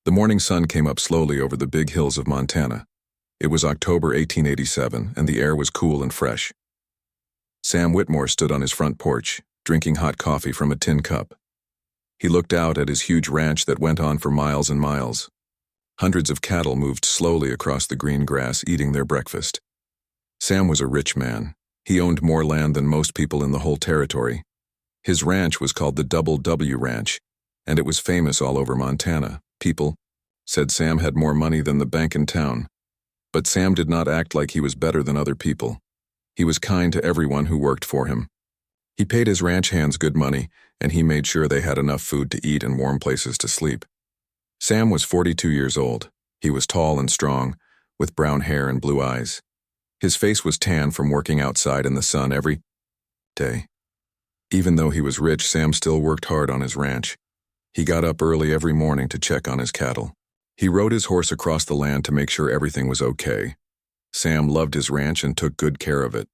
The morning sun came up slowly over the big hills of Montana. It was October 1887, and the air was cool and fresh. Sam Whitmore stood on his front porch, drinking hot coffee from a tin cup. He looked out at his huge ranch that went on for miles and miles. Hundreds of cattle moved slowly across the green grass, eating their breakfast. Sam was a rich man. He owned more land than most people in the whole territory. His ranch was called the Double W Ranch, and it was famous all over Montana. People said Sam had more money than the bank in town. But Sam did not act like he was better than other people. He was kind to everyone who worked for him. He paid his ranch hands good money, and he made sure they had enough food to eat and warm places to sleep. Sam was 42 years old. He was tall and strong, with brown hair and blue eyes. His face was tan from working outside in the sun every day. Even though he was rich, Sam still worked hard on his ranch. He got up early every morning to check on his cattle. He rode his horse across the land to make sure everything was okay. Sam loved his ranch and took good care of it.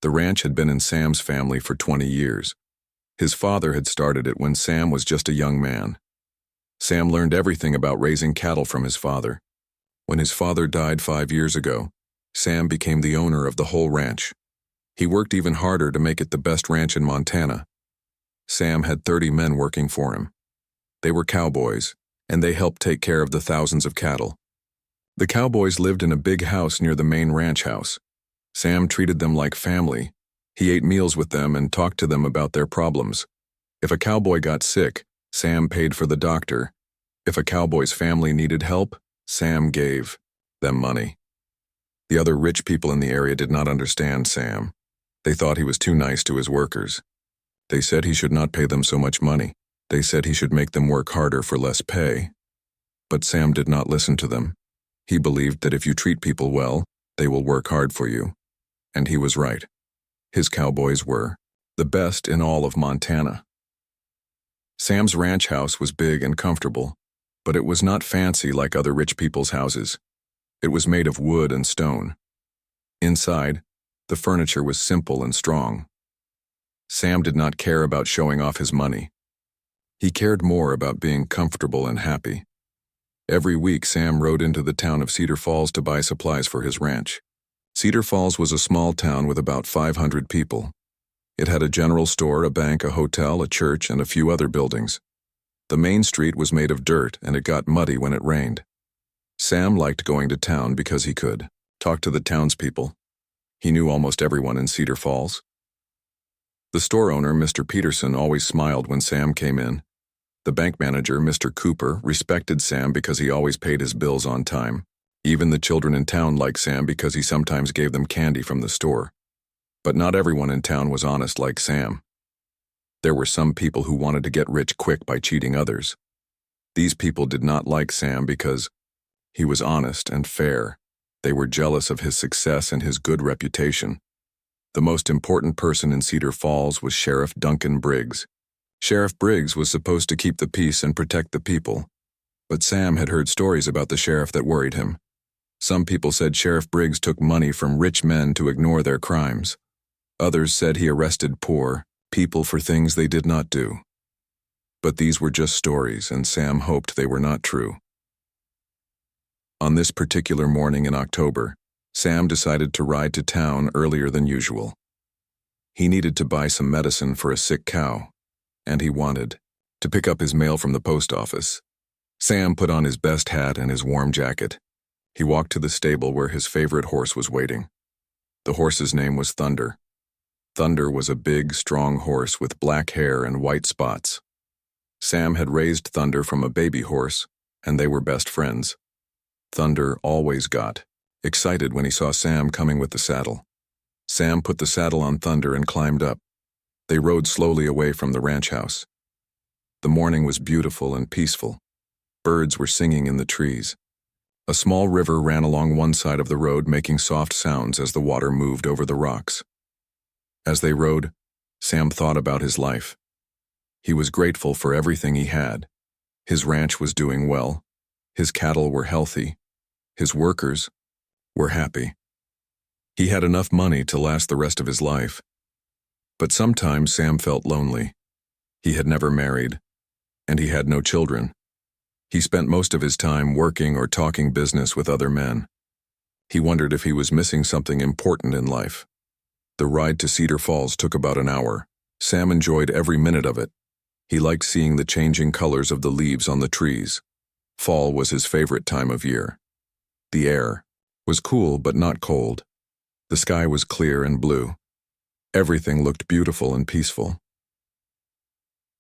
The ranch had been in Sam's family for 20 years. His father had started it when Sam was just a young man. Sam learned everything about raising cattle from his father. When his father died 5 years ago, Sam became the owner of the whole ranch. He worked even harder to make it the best ranch in Montana. Sam had 30 men working for him. They were cowboys, and they helped take care of the thousands of cattle. The cowboys lived in a big house near the main ranch house. Sam treated them like family. He ate meals with them and talked to them about their problems. If a cowboy got sick, Sam paid for the doctor. If a cowboy's family needed help, Sam gave them money. The other rich people in the area did not understand Sam. They thought he was too nice to his workers. They said he should not pay them so much money. They said he should make them work harder for less pay. But Sam did not listen to them. He believed that if you treat people well, they will work hard for you. And he was right. His cowboys were the best in all of Montana. Sam's ranch house was big and comfortable, but it was not fancy like other rich people's houses. It was made of wood and stone. Inside, the furniture was simple and strong. Sam did not care about showing off his money. He cared more about being comfortable and happy. Every week, Sam rode into the town of Cedar Falls to buy supplies for his ranch. Cedar Falls was a small town with about 500 people. It had a general store, a bank, a hotel, a church, and a few other buildings. The main street was made of dirt, and it got muddy when it rained. Sam liked going to town because he could talk to the townspeople. He knew almost everyone in Cedar Falls. The store owner, Mr. Peterson, always smiled when Sam came in. The bank manager, Mr. Cooper, respected Sam because he always paid his bills on time. Even the children in town liked Sam because he sometimes gave them candy from the store. But not everyone in town was honest like Sam. There were some people who wanted to get rich quick by cheating others. These people did not like Sam because he was honest and fair. They were jealous of his success and his good reputation. The most important person in Cedar Falls was Sheriff Duncan Briggs. Sheriff Briggs was supposed to keep the peace and protect the people. But Sam had heard stories about the sheriff that worried him. Some people said Sheriff Briggs took money from rich men to ignore their crimes. Others said he arrested poor people for things they did not do. But these were just stories, and Sam hoped they were not true. On this particular morning in October, Sam decided to ride to town earlier than usual. He needed to buy some medicine for a sick cow, and he wanted to pick up his mail from the post office. Sam put on his best hat and his warm jacket. He walked to the stable where his favorite horse was waiting. The horse's name was Thunder. Thunder was a big, strong horse with black hair and white spots. Sam had raised Thunder from a baby horse, and they were best friends. Thunder always got excited when he saw Sam coming with the saddle. Sam put the saddle on Thunder and climbed up. They rode slowly away from the ranch house. The morning was beautiful and peaceful. Birds were singing in the trees. A small river ran along one side of the road, making soft sounds as the water moved over the rocks. As they rode, Sam thought about his life. He was grateful for everything he had. His ranch was doing well. His cattle were healthy. His workers were happy. He had enough money to last the rest of his life. But sometimes Sam felt lonely. He had never married, and he had no children. He spent most of his time working or talking business with other men. He wondered if he was missing something important in life. The ride to Cedar Falls took about an hour. Sam enjoyed every minute of it. He liked seeing the changing colors of the leaves on the trees. Fall was his favorite time of year. The air was cool but not cold. The sky was clear and blue. Everything looked beautiful and peaceful.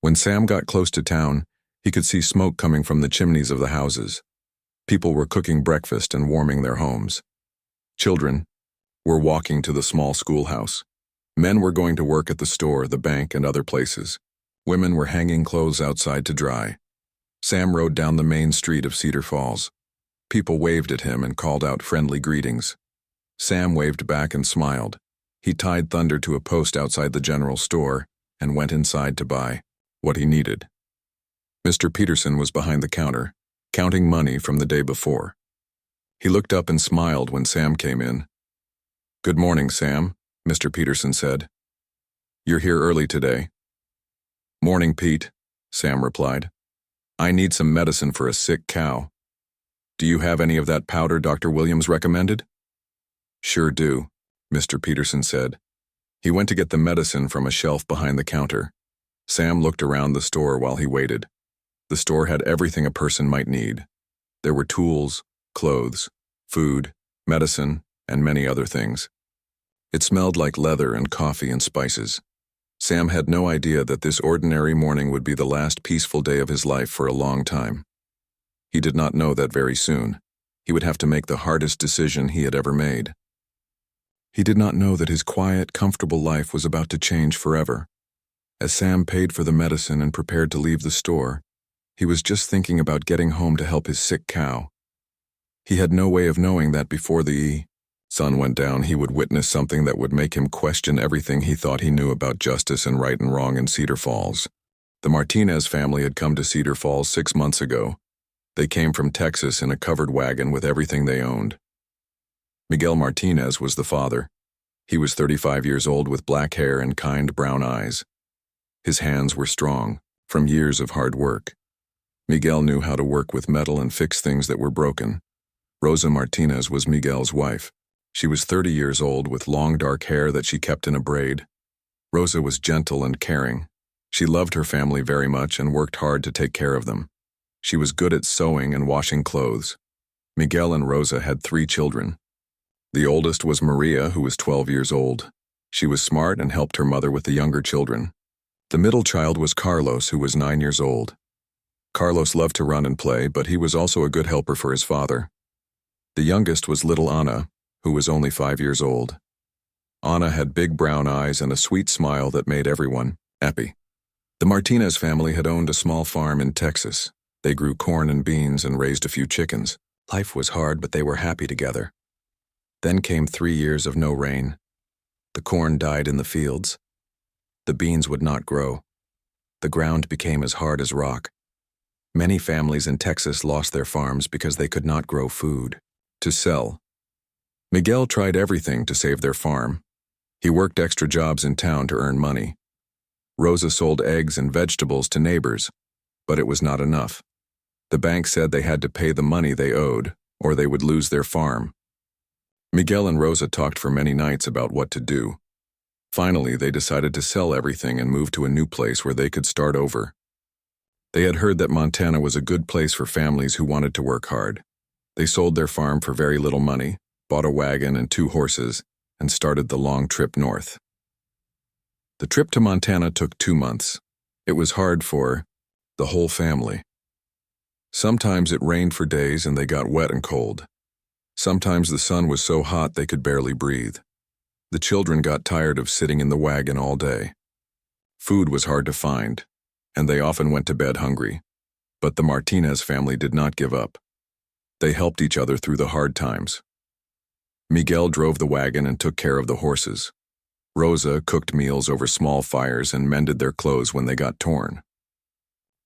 When Sam got close to town, he could see smoke coming from the chimneys of the houses. People were cooking breakfast and warming their homes. Children were walking to the small schoolhouse. Men were going to work at the store, the bank, and other places. Women were hanging clothes outside to dry. Sam rode down the main street of Cedar Falls. People waved at him and called out friendly greetings. Sam waved back and smiled. He tied Thunder to a post outside the general store and went inside to buy what he needed. Mr. Peterson was behind the counter, counting money from the day before. He looked up and smiled when Sam came in. "Good morning, Sam," Mr. Peterson said. "You're here early today." "Morning, Pete," Sam replied. "I need some medicine for a sick cow. Do you have any of that powder Dr. Williams recommended?" "Sure do," Mr. Peterson said. He went to get the medicine from a shelf behind the counter. Sam looked around the store while he waited. The store had everything a person might need. There were tools, clothes, food, medicine, and many other things. It smelled like leather and coffee and spices. Sam had no idea that this ordinary morning would be the last peaceful day of his life for a long time. He did not know that very soon he would have to make the hardest decision he had ever made. He did not know that his quiet, comfortable life was about to change forever. As Sam paid for the medicine and prepared to leave the store, he was just thinking about getting home to help his sick cow. He had no way of knowing that before the sun went down, he would witness something that would make him question everything he thought he knew about justice and right and wrong in Cedar Falls. The Martinez family had come to Cedar Falls 6 months ago. They came from Texas in a covered wagon with everything they owned. Miguel Martinez was the father. He was 35 years old with black hair and kind brown eyes. His hands were strong, from years of hard work. Miguel knew how to work with metal and fix things that were broken. Rosa Martinez was Miguel's wife. She was 30 years old with long dark hair that she kept in a braid. Rosa was gentle and caring. She loved her family very much and worked hard to take care of them. She was good at sewing and washing clothes. Miguel and Rosa had 3 children. The oldest was Maria, who was 12 years old. She was smart and helped her mother with the younger children. The middle child was Carlos, who was 9 years old. Carlos loved to run and play, but he was also a good helper for his father. The youngest was little Anna, who was only 5 years old. Anna had big brown eyes and a sweet smile that made everyone happy. The Martinez family had owned a small farm in Texas. They grew corn and beans and raised a few chickens. Life was hard, but they were happy together. Then came 3 years of no rain. The corn died in the fields. The beans would not grow. The ground became as hard as rock. Many families in Texas lost their farms because they could not grow food to sell. Miguel tried everything to save their farm. He worked extra jobs in town to earn money. Rosa sold eggs and vegetables to neighbors, but it was not enough. The bank said they had to pay the money they owed, or they would lose their farm. Miguel and Rosa talked for many nights about what to do. Finally, they decided to sell everything and move to a new place where they could start over. They had heard that Montana was a good place for families who wanted to work hard. They sold their farm for very little money, bought a wagon and 2 horses, and started the long trip north. The trip to Montana took 2 months. It was hard for the whole family. Sometimes it rained for days and they got wet and cold. Sometimes the sun was so hot they could barely breathe. The children got tired of sitting in the wagon all day. Food was hard to find, and they often went to bed hungry. But the Martinez family did not give up. They helped each other through the hard times. Miguel drove the wagon and took care of the horses. Rosa cooked meals over small fires and mended their clothes when they got torn.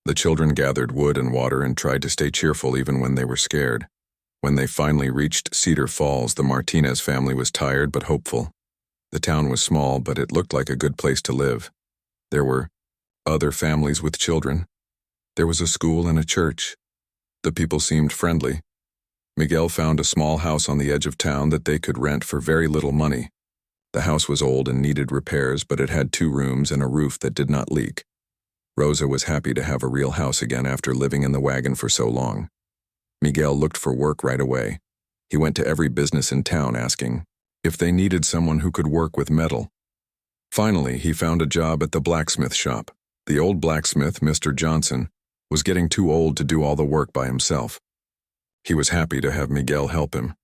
The children gathered wood and water and tried to stay cheerful even when they were scared. When they finally reached Cedar Falls, the Martinez family was tired but hopeful. The town was small, but it looked like a good place to live. There were other families with children. There was a school and a church. The people seemed friendly. Miguel found a small house on the edge of town that they could rent for very little money. The house was old and needed repairs, but it had 2 rooms and a roof that did not leak. Rosa was happy to have a real house again after living in the wagon for so long. Miguel looked for work right away. He went to every business in town asking if they needed someone who could work with metal. Finally, he found a job at the blacksmith shop. The old blacksmith, Mr. Johnson, was getting too old to do all the work by himself. He was happy to have Miguel help him.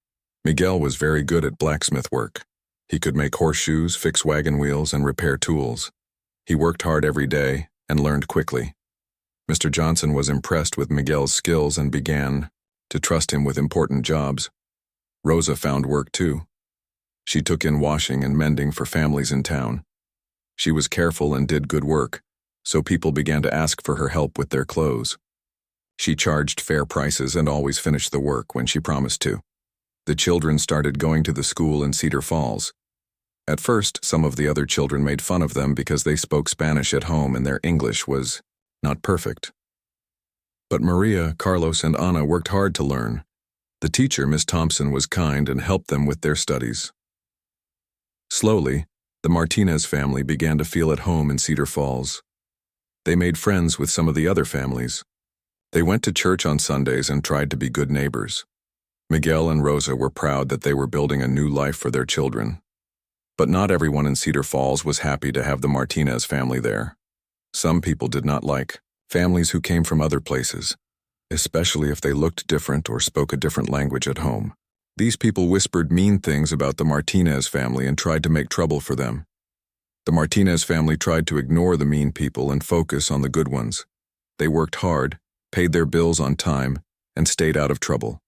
Miguel was very good at blacksmith work. He could make horseshoes, fix wagon wheels, and repair tools. He worked hard every day and learned quickly. Mr. Johnson was impressed with Miguel's skills and began to trust him with important jobs. Rosa found work too. She took in washing and mending for families in town. She was careful and did good work, so people began to ask for her help with their clothes. She charged fair prices and always finished the work when she promised to. The children started going to the school in Cedar Falls. At first, some of the other children made fun of them because they spoke Spanish at home and their English was not perfect. But Maria, Carlos, and Ana worked hard to learn. The teacher, Miss Thompson, was kind and helped them with their studies. Slowly, the Martinez family began to feel at home in Cedar Falls. They made friends with some of the other families. They went to church on Sundays and tried to be good neighbors. Miguel and Rosa were proud that they were building a new life for their children. But not everyone in Cedar Falls was happy to have the Martinez family there. Some people did not like families who came from other places, especially if they looked different or spoke a different language at home. These people whispered mean things about the Martinez family and tried to make trouble for them. The Martinez family tried to ignore the mean people and focus on the good ones. They worked hard, paid their bills on time, and stayed out of trouble.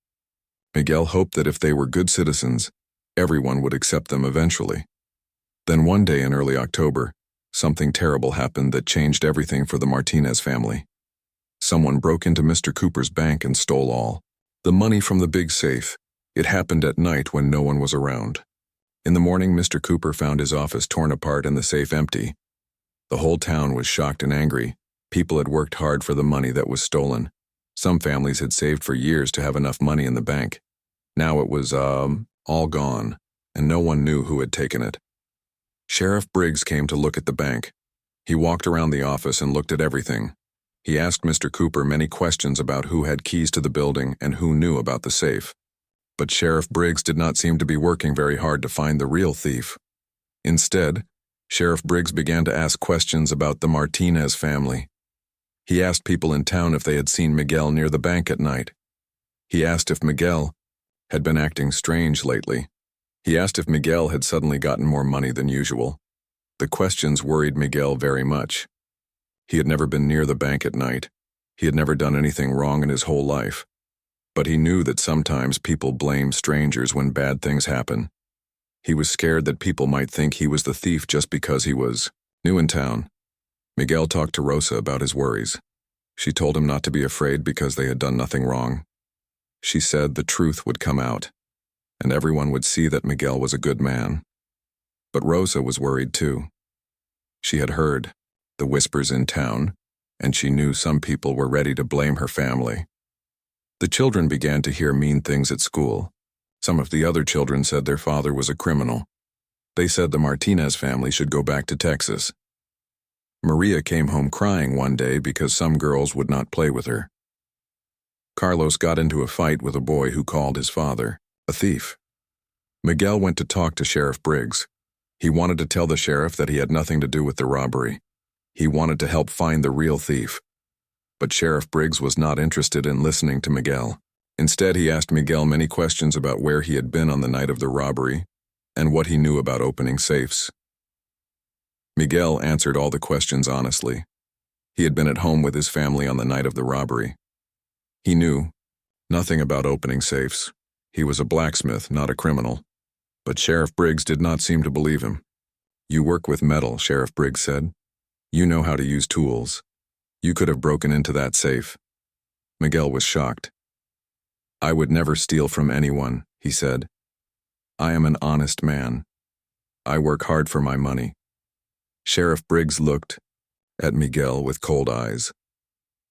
Miguel hoped that if they were good citizens, everyone would accept them eventually. Then one day in early October, something terrible happened that changed everything for the Martinez family. Someone broke into Mr. Cooper's bank and stole all the money from the big safe. It happened at night when no one was around. In the morning, Mr. Cooper found his office torn apart and the safe empty. The whole town was shocked and angry. People had worked hard for the money that was stolen. Some families had saved for years to have enough money in the bank. Now it was, all gone, and no one knew who had taken it. Sheriff Briggs came to look at the bank. He walked around the office and looked at everything. He asked Mr. Cooper many questions about who had keys to the building and who knew about the safe. But Sheriff Briggs did not seem to be working very hard to find the real thief. Instead, Sheriff Briggs began to ask questions about the Martinez family. He asked people in town if they had seen Miguel near the bank at night. He asked if Miguel had been acting strange lately. He asked if Miguel had suddenly gotten more money than usual. The questions worried Miguel very much. He had never been near the bank at night. He had never done anything wrong in his whole life. But he knew that sometimes people blame strangers when bad things happen. He was scared that people might think he was the thief just because he was new in town. Miguel talked to Rosa about his worries. She told him not to be afraid because they had done nothing wrong. She said the truth would come out, and everyone would see that Miguel was a good man. But Rosa was worried too. She had heard the whispers in town, and she knew some people were ready to blame her family. The children began to hear mean things at school. Some of the other children said their father was a criminal. They said the Martinez family should go back to Texas. Maria came home crying one day because some girls would not play with her. Carlos got into a fight with a boy who called his father a thief. Miguel went to talk to Sheriff Briggs. He wanted to tell the sheriff that he had nothing to do with the robbery. He wanted to help find the real thief. But Sheriff Briggs was not interested in listening to Miguel. Instead, he asked Miguel many questions about where he had been on the night of the robbery and what he knew about opening safes. Miguel answered all the questions honestly. He had been at home with his family on the night of the robbery. He knew nothing about opening safes. He was a blacksmith, not a criminal. But Sheriff Briggs did not seem to believe him. "You work with metal," Sheriff Briggs said. "You know how to use tools. You could have broken into that safe." Miguel was shocked. "I would never steal from anyone," he said. "I am an honest man. I work hard for my money." Sheriff Briggs looked at Miguel with cold eyes.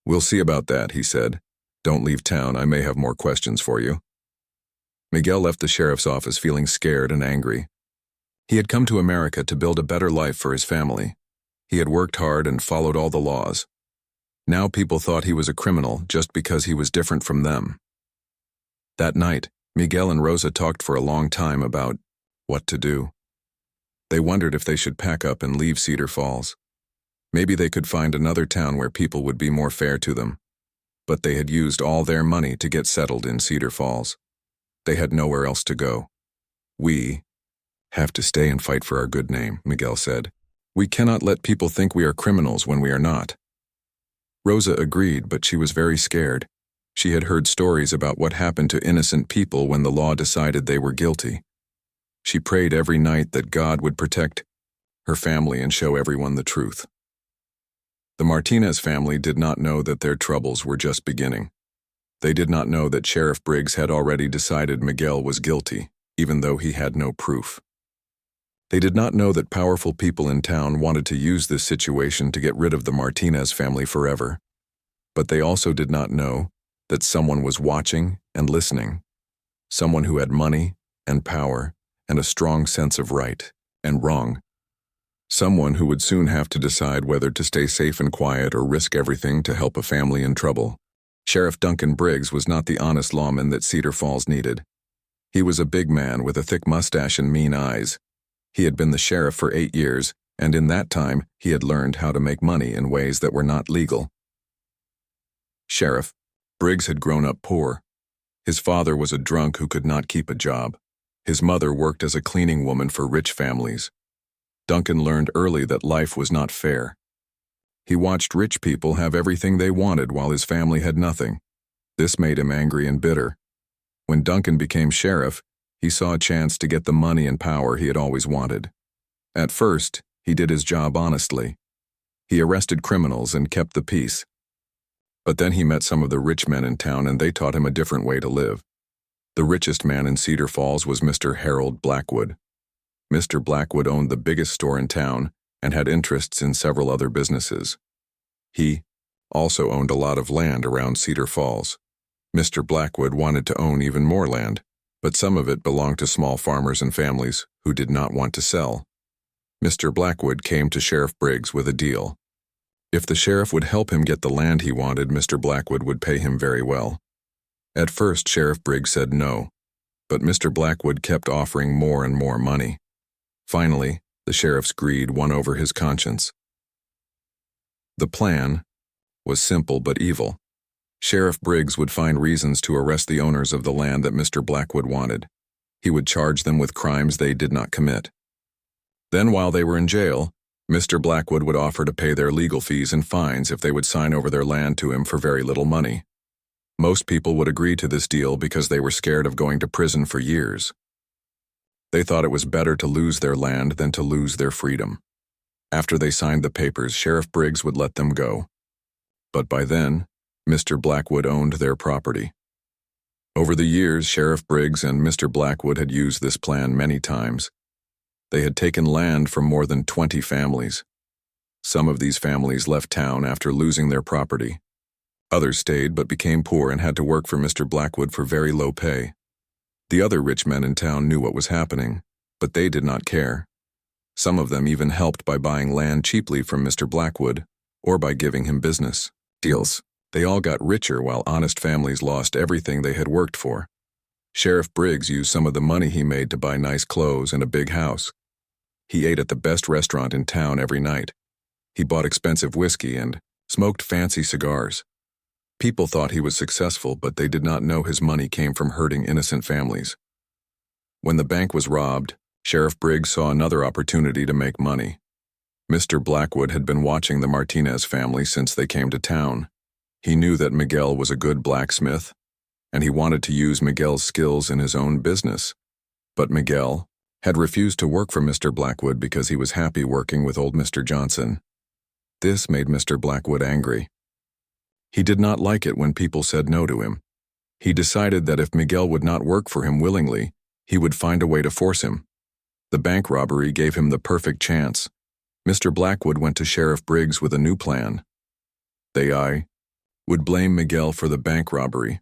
"We'll see about that," he said. Don't leave town, I may have more questions for you. Miguel left the sheriff's office feeling scared and angry. He had come to America to build a better life for his family. He had worked hard and followed all the laws. Now people thought he was a criminal just because he was different from them. That night, Miguel and Rosa talked for a long time about what to do. They wondered if they should pack up and leave Cedar Falls. Maybe they could find another town where people would be more fair to them. But they had used all their money to get settled in Cedar Falls. They had nowhere else to go. We have to stay and fight for our good name, Miguel said. We cannot let people think we are criminals when we are not. Rosa agreed, but she was very scared. She had heard stories about what happened to innocent people when the law decided they were guilty. She prayed every night that God would protect her family and show everyone the truth. The Martinez family did not know that their troubles were just beginning. They did not know that Sheriff Briggs had already decided Miguel was guilty, even though he had no proof. They did not know that powerful people in town wanted to use this situation to get rid of the Martinez family forever. But they also did not know that someone was watching and listening, someone who had money and power and a strong sense of right and wrong, someone who would soon have to decide whether to stay safe and quiet or risk everything to help a family in trouble. Sheriff Duncan Briggs was not the honest lawman that Cedar Falls needed. He was a big man with a thick mustache and mean eyes. He had been the sheriff for 8 years, and in that time he had learned how to make money in ways that were not legal. Sheriff Briggs had grown up poor. His father was a drunk who could not keep a job. His mother worked as a cleaning woman for rich families. Duncan learned early that life was not fair. He watched rich people have everything they wanted while his family had nothing. This made him angry and bitter. When Duncan became sheriff, he saw a chance to get the money and power he had always wanted. At first, he did his job honestly. He arrested criminals and kept the peace. But then he met some of the rich men in town and they taught him a different way to live. The richest man in Cedar Falls was Mr. Harold Blackwood. Mr. Blackwood owned the biggest store in town and had interests in several other businesses. He also owned a lot of land around Cedar Falls. Mr. Blackwood wanted to own even more land, but some of it belonged to small farmers and families who did not want to sell. Mr. Blackwood came to Sheriff Briggs with a deal. If the sheriff would help him get the land he wanted, Mr. Blackwood would pay him very well. At first, Sheriff Briggs said no, but Mr. Blackwood kept offering more and more money. Finally, the sheriff's greed won over his conscience. The plan was simple but evil. Sheriff Briggs would find reasons to arrest the owners of the land that Mr. Blackwood wanted. He would charge them with crimes they did not commit. Then, while they were in jail, Mr. Blackwood would offer to pay their legal fees and fines if they would sign over their land to him for very little money. Most people would agree to this deal because they were scared of going to prison for years. They thought it was better to lose their land than to lose their freedom. After they signed the papers, Sheriff Briggs would let them go. But by then, Mr. Blackwood owned their property. Over the years, Sheriff Briggs and Mr. Blackwood had used this plan many times. They had taken land from more than 20 families. Some of these families left town after losing their property. Others stayed but became poor and had to work for Mr. Blackwood for very low pay. The other rich men in town knew what was happening, but they did not care. Some of them even helped by buying land cheaply from Mr. Blackwood or by giving him business deals. They all got richer while honest families lost everything they had worked for. Sheriff Briggs used some of the money he made to buy nice clothes and a big house. He ate at the best restaurant in town every night. He bought expensive whiskey and smoked fancy cigars. People thought he was successful, but they did not know his money came from hurting innocent families. When the bank was robbed, Sheriff Briggs saw another opportunity to make money. Mr. Blackwood had been watching the Martinez family since they came to town. He knew that Miguel was a good blacksmith, and he wanted to use Miguel's skills in his own business. But Miguel had refused to work for Mr. Blackwood because he was happy working with old Mr. Johnson. This made Mr. Blackwood angry. He did not like it when people said no to him. He decided that if Miguel would not work for him willingly, he would find a way to force him. The bank robbery gave him the perfect chance. Mr. Blackwood went to Sheriff Briggs with a new plan. They would blame Miguel for the bank robbery.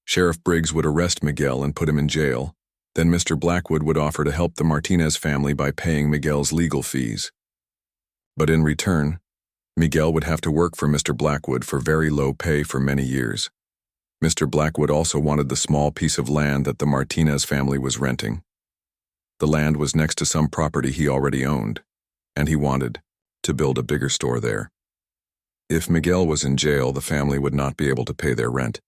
Sheriff Briggs would arrest Miguel and put him in jail. Then Mr. Blackwood would offer to help the Martinez family by paying Miguel's legal fees. But in return, Miguel would have to work for Mr. Blackwood for very low pay for many years. Mr. Blackwood also wanted the small piece of land that the Martinez family was renting. The land was next to some property he already owned, and he wanted to build a bigger store there. If Miguel was in jail, the family would not be able to pay their rent.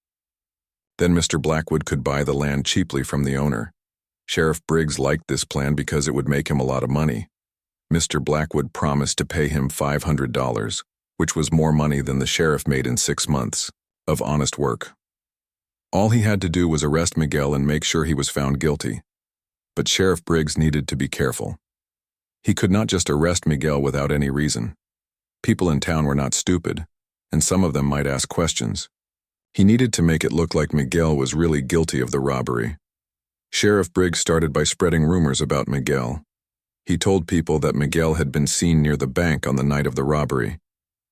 Then Mr. Blackwood could buy the land cheaply from the owner. Sheriff Briggs liked this plan because it would make him a lot of money. Mr. Blackwood promised to pay him $500, which was more money than the sheriff made in 6 months of honest work. All he had to do was arrest Miguel and make sure he was found guilty. But Sheriff Briggs needed to be careful. He could not just arrest Miguel without any reason. People in town were not stupid, and some of them might ask questions. He needed to make it look like Miguel was really guilty of the robbery. Sheriff Briggs started by spreading rumors about Miguel. He told people that Miguel had been seen near the bank on the night of the robbery.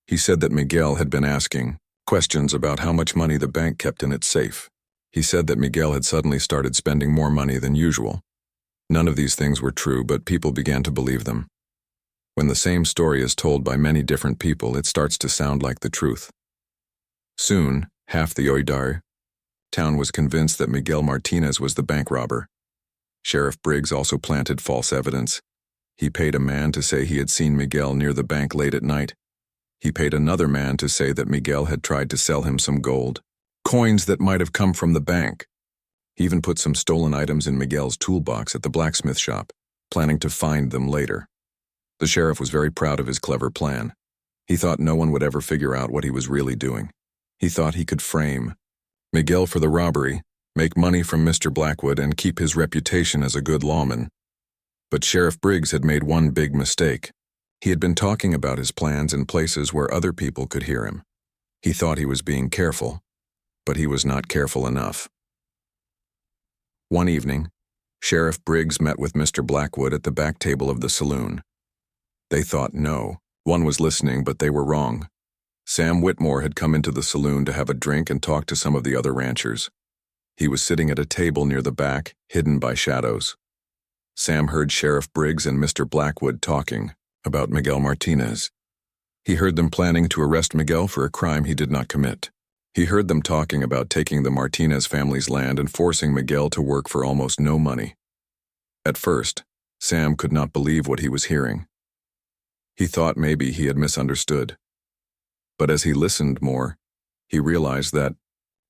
He said that Miguel had been asking questions about how much money the bank kept in its safe. He said that Miguel had suddenly started spending more money than usual. None of these things were true, but people began to believe them. When the same story is told by many different people, it starts to sound like the truth. Soon, half the Oidar town was convinced that Miguel Martinez was the bank robber. Sheriff Briggs also planted false evidence. He paid a man to say he had seen Miguel near the bank late at night. He paid another man to say that Miguel had tried to sell him some gold, coins that might have come from the bank. He even put some stolen items in Miguel's toolbox at the blacksmith shop, planning to find them later. The sheriff was very proud of his clever plan. He thought no one would ever figure out what he was really doing. He thought he could frame Miguel for the robbery, make money from Mr. Blackwood, and keep his reputation as a good lawman. But Sheriff Briggs had made one big mistake. He had been talking about his plans in places where other people could hear him. He thought he was being careful, but he was not careful enough. One evening, Sheriff Briggs met with Mr. Blackwood at the back table of the saloon. They thought no one was listening, but they were wrong. Sam Whitmore had come into the saloon to have a drink and talk to some of the other ranchers. He was sitting at a table near the back, hidden by shadows. Sam heard Sheriff Briggs and Mr. Blackwood talking about Miguel Martinez. He heard them planning to arrest Miguel for a crime he did not commit. He heard them talking about taking the Martinez family's land and forcing Miguel to work for almost no money. At first, Sam could not believe what he was hearing. He thought maybe he had misunderstood. But as he listened more, he realized that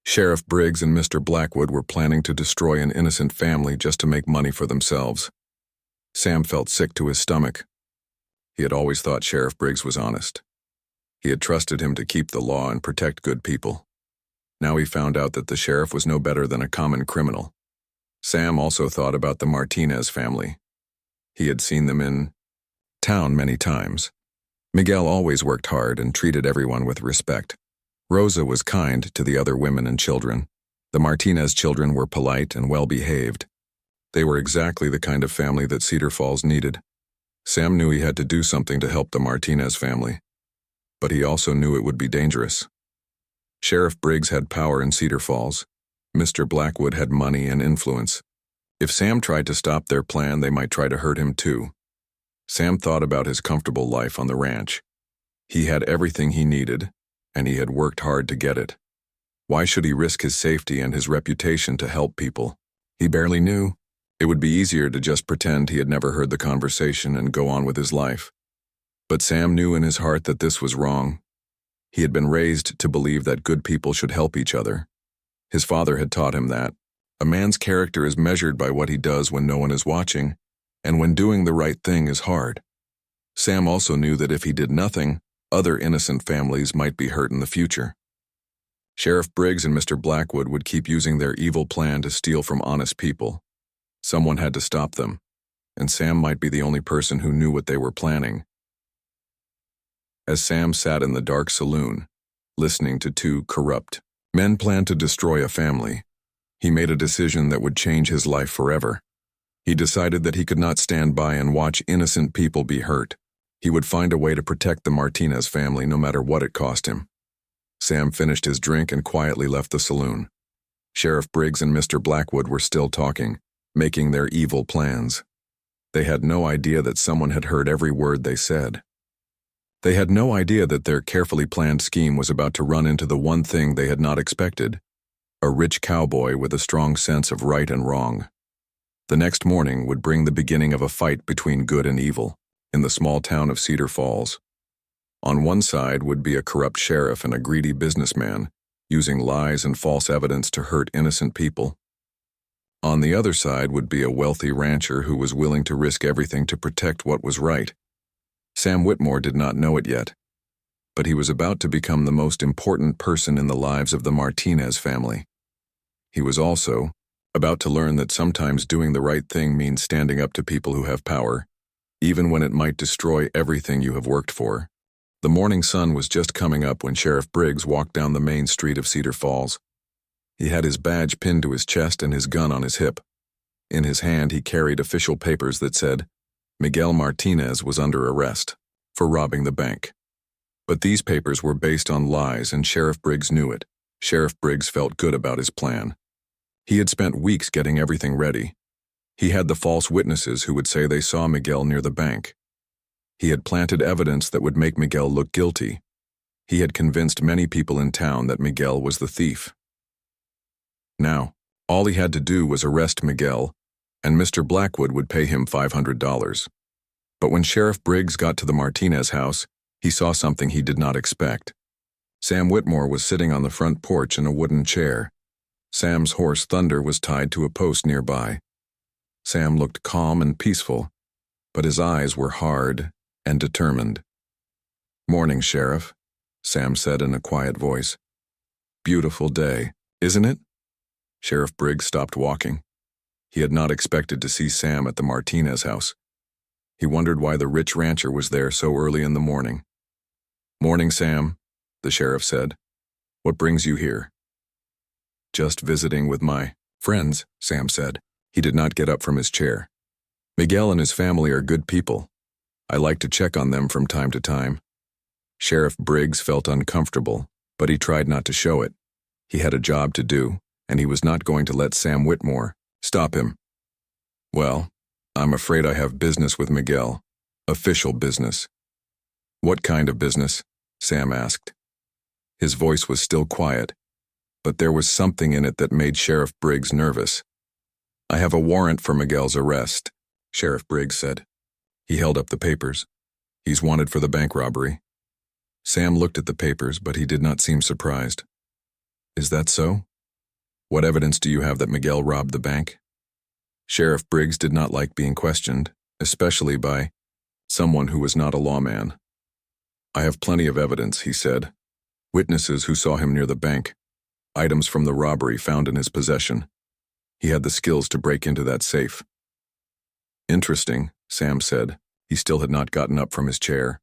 Sheriff Briggs and Mr. Blackwood were planning to destroy an innocent family just to make money for themselves. Sam felt sick to his stomach. He had always thought Sheriff Briggs was honest. He had trusted him to keep the law and protect good people. Now he found out that the sheriff was no better than a common criminal. Sam also thought about the Martinez family. He had seen them in town many times. Miguel always worked hard and treated everyone with respect. Rosa was kind to the other women and children. The Martinez children were polite and well-behaved. They were exactly the kind of family that Cedar Falls needed. Sam knew he had to do something to help the Martinez family, but he also knew it would be dangerous. Sheriff Briggs had power in Cedar Falls. Mr. Blackwood had money and influence. If Sam tried to stop their plan, they might try to hurt him too. Sam thought about his comfortable life on the ranch. He had everything he needed, and he had worked hard to get it. Why should he risk his safety and his reputation to help people he barely knew? It would be easier to just pretend he had never heard the conversation and go on with his life. But Sam knew in his heart that this was wrong. He had been raised to believe that good people should help each other. His father had taught him that a man's character is measured by what he does when no one is watching, and when doing the right thing is hard. Sam also knew that if he did nothing, other innocent families might be hurt in the future. Sheriff Briggs and Mr. Blackwood would keep using their evil plan to steal from honest people. Someone had to stop them, and Sam might be the only person who knew what they were planning. As Sam sat in the dark saloon, listening to two corrupt men plan to destroy a family, he made a decision that would change his life forever. He decided that he could not stand by and watch innocent people be hurt. He would find a way to protect the Martinez family no matter what it cost him. Sam finished his drink and quietly left the saloon. Sheriff Briggs and Mr. Blackwood were still talking, making their evil plans. They had no idea that someone had heard every word they said. They had no idea that their carefully planned scheme was about to run into the one thing they had not expected: a rich cowboy with a strong sense of right and wrong. The next morning would bring the beginning of a fight between good and evil in the small town of Cedar Falls. On one side would be a corrupt sheriff and a greedy businessman, using lies and false evidence to hurt innocent people. On the other side would be a wealthy rancher who was willing to risk everything to protect what was right. Sam Whitmore did not know it yet, but he was about to become the most important person in the lives of the Martinez family. He was also about to learn that sometimes doing the right thing means standing up to people who have power, even when it might destroy everything you have worked for. The morning sun was just coming up when Sheriff Briggs walked down the main street of Cedar Falls. He had his badge pinned to his chest and his gun on his hip. In his hand he carried official papers that said Miguel Martinez was under arrest for robbing the bank. But these papers were based on lies, and Sheriff Briggs knew it. Sheriff Briggs felt good about his plan. He had spent weeks getting everything ready. He had the false witnesses who would say they saw Miguel near the bank. He had planted evidence that would make Miguel look guilty. He had convinced many people in town that Miguel was the thief. Now, all he had to do was arrest Miguel, and Mr. Blackwood would pay him $500. But when Sheriff Briggs got to the Martinez house, he saw something he did not expect. Sam Whitmore was sitting on the front porch in a wooden chair. Sam's horse Thunder was tied to a post nearby. Sam looked calm and peaceful, but his eyes were hard and determined. "Morning, Sheriff," Sam said in a quiet voice. "Beautiful day, isn't it?" Sheriff Briggs stopped walking. He had not expected to see Sam at the Martinez house. He wondered why the rich rancher was there so early in the morning. "Morning, Sam," the sheriff said. "What brings you here?" "Just visiting with my friends," Sam said. He did not get up from his chair. "Miguel and his family are good people. I like to check on them from time to time." Sheriff Briggs felt uncomfortable, but he tried not to show it. He had a job to do, and he was not going to let Sam Whitmore stop him. "Well, I'm afraid I have business with Miguel. Official business." "What kind of business?" Sam asked. His voice was still quiet, but there was something in it that made Sheriff Briggs nervous. "I have a warrant for Miguel's arrest," Sheriff Briggs said. He held up the papers. "He's wanted for the bank robbery." Sam looked at the papers, but he did not seem surprised. "Is that so? What evidence do you have that Miguel robbed the bank?" Sheriff Briggs did not like being questioned, especially by someone who was not a lawman. "I have plenty of evidence," he said. "Witnesses who saw him near the bank. Items from the robbery found in his possession. He had the skills to break into that safe." "Interesting," Sam said. He still had not gotten up from his chair.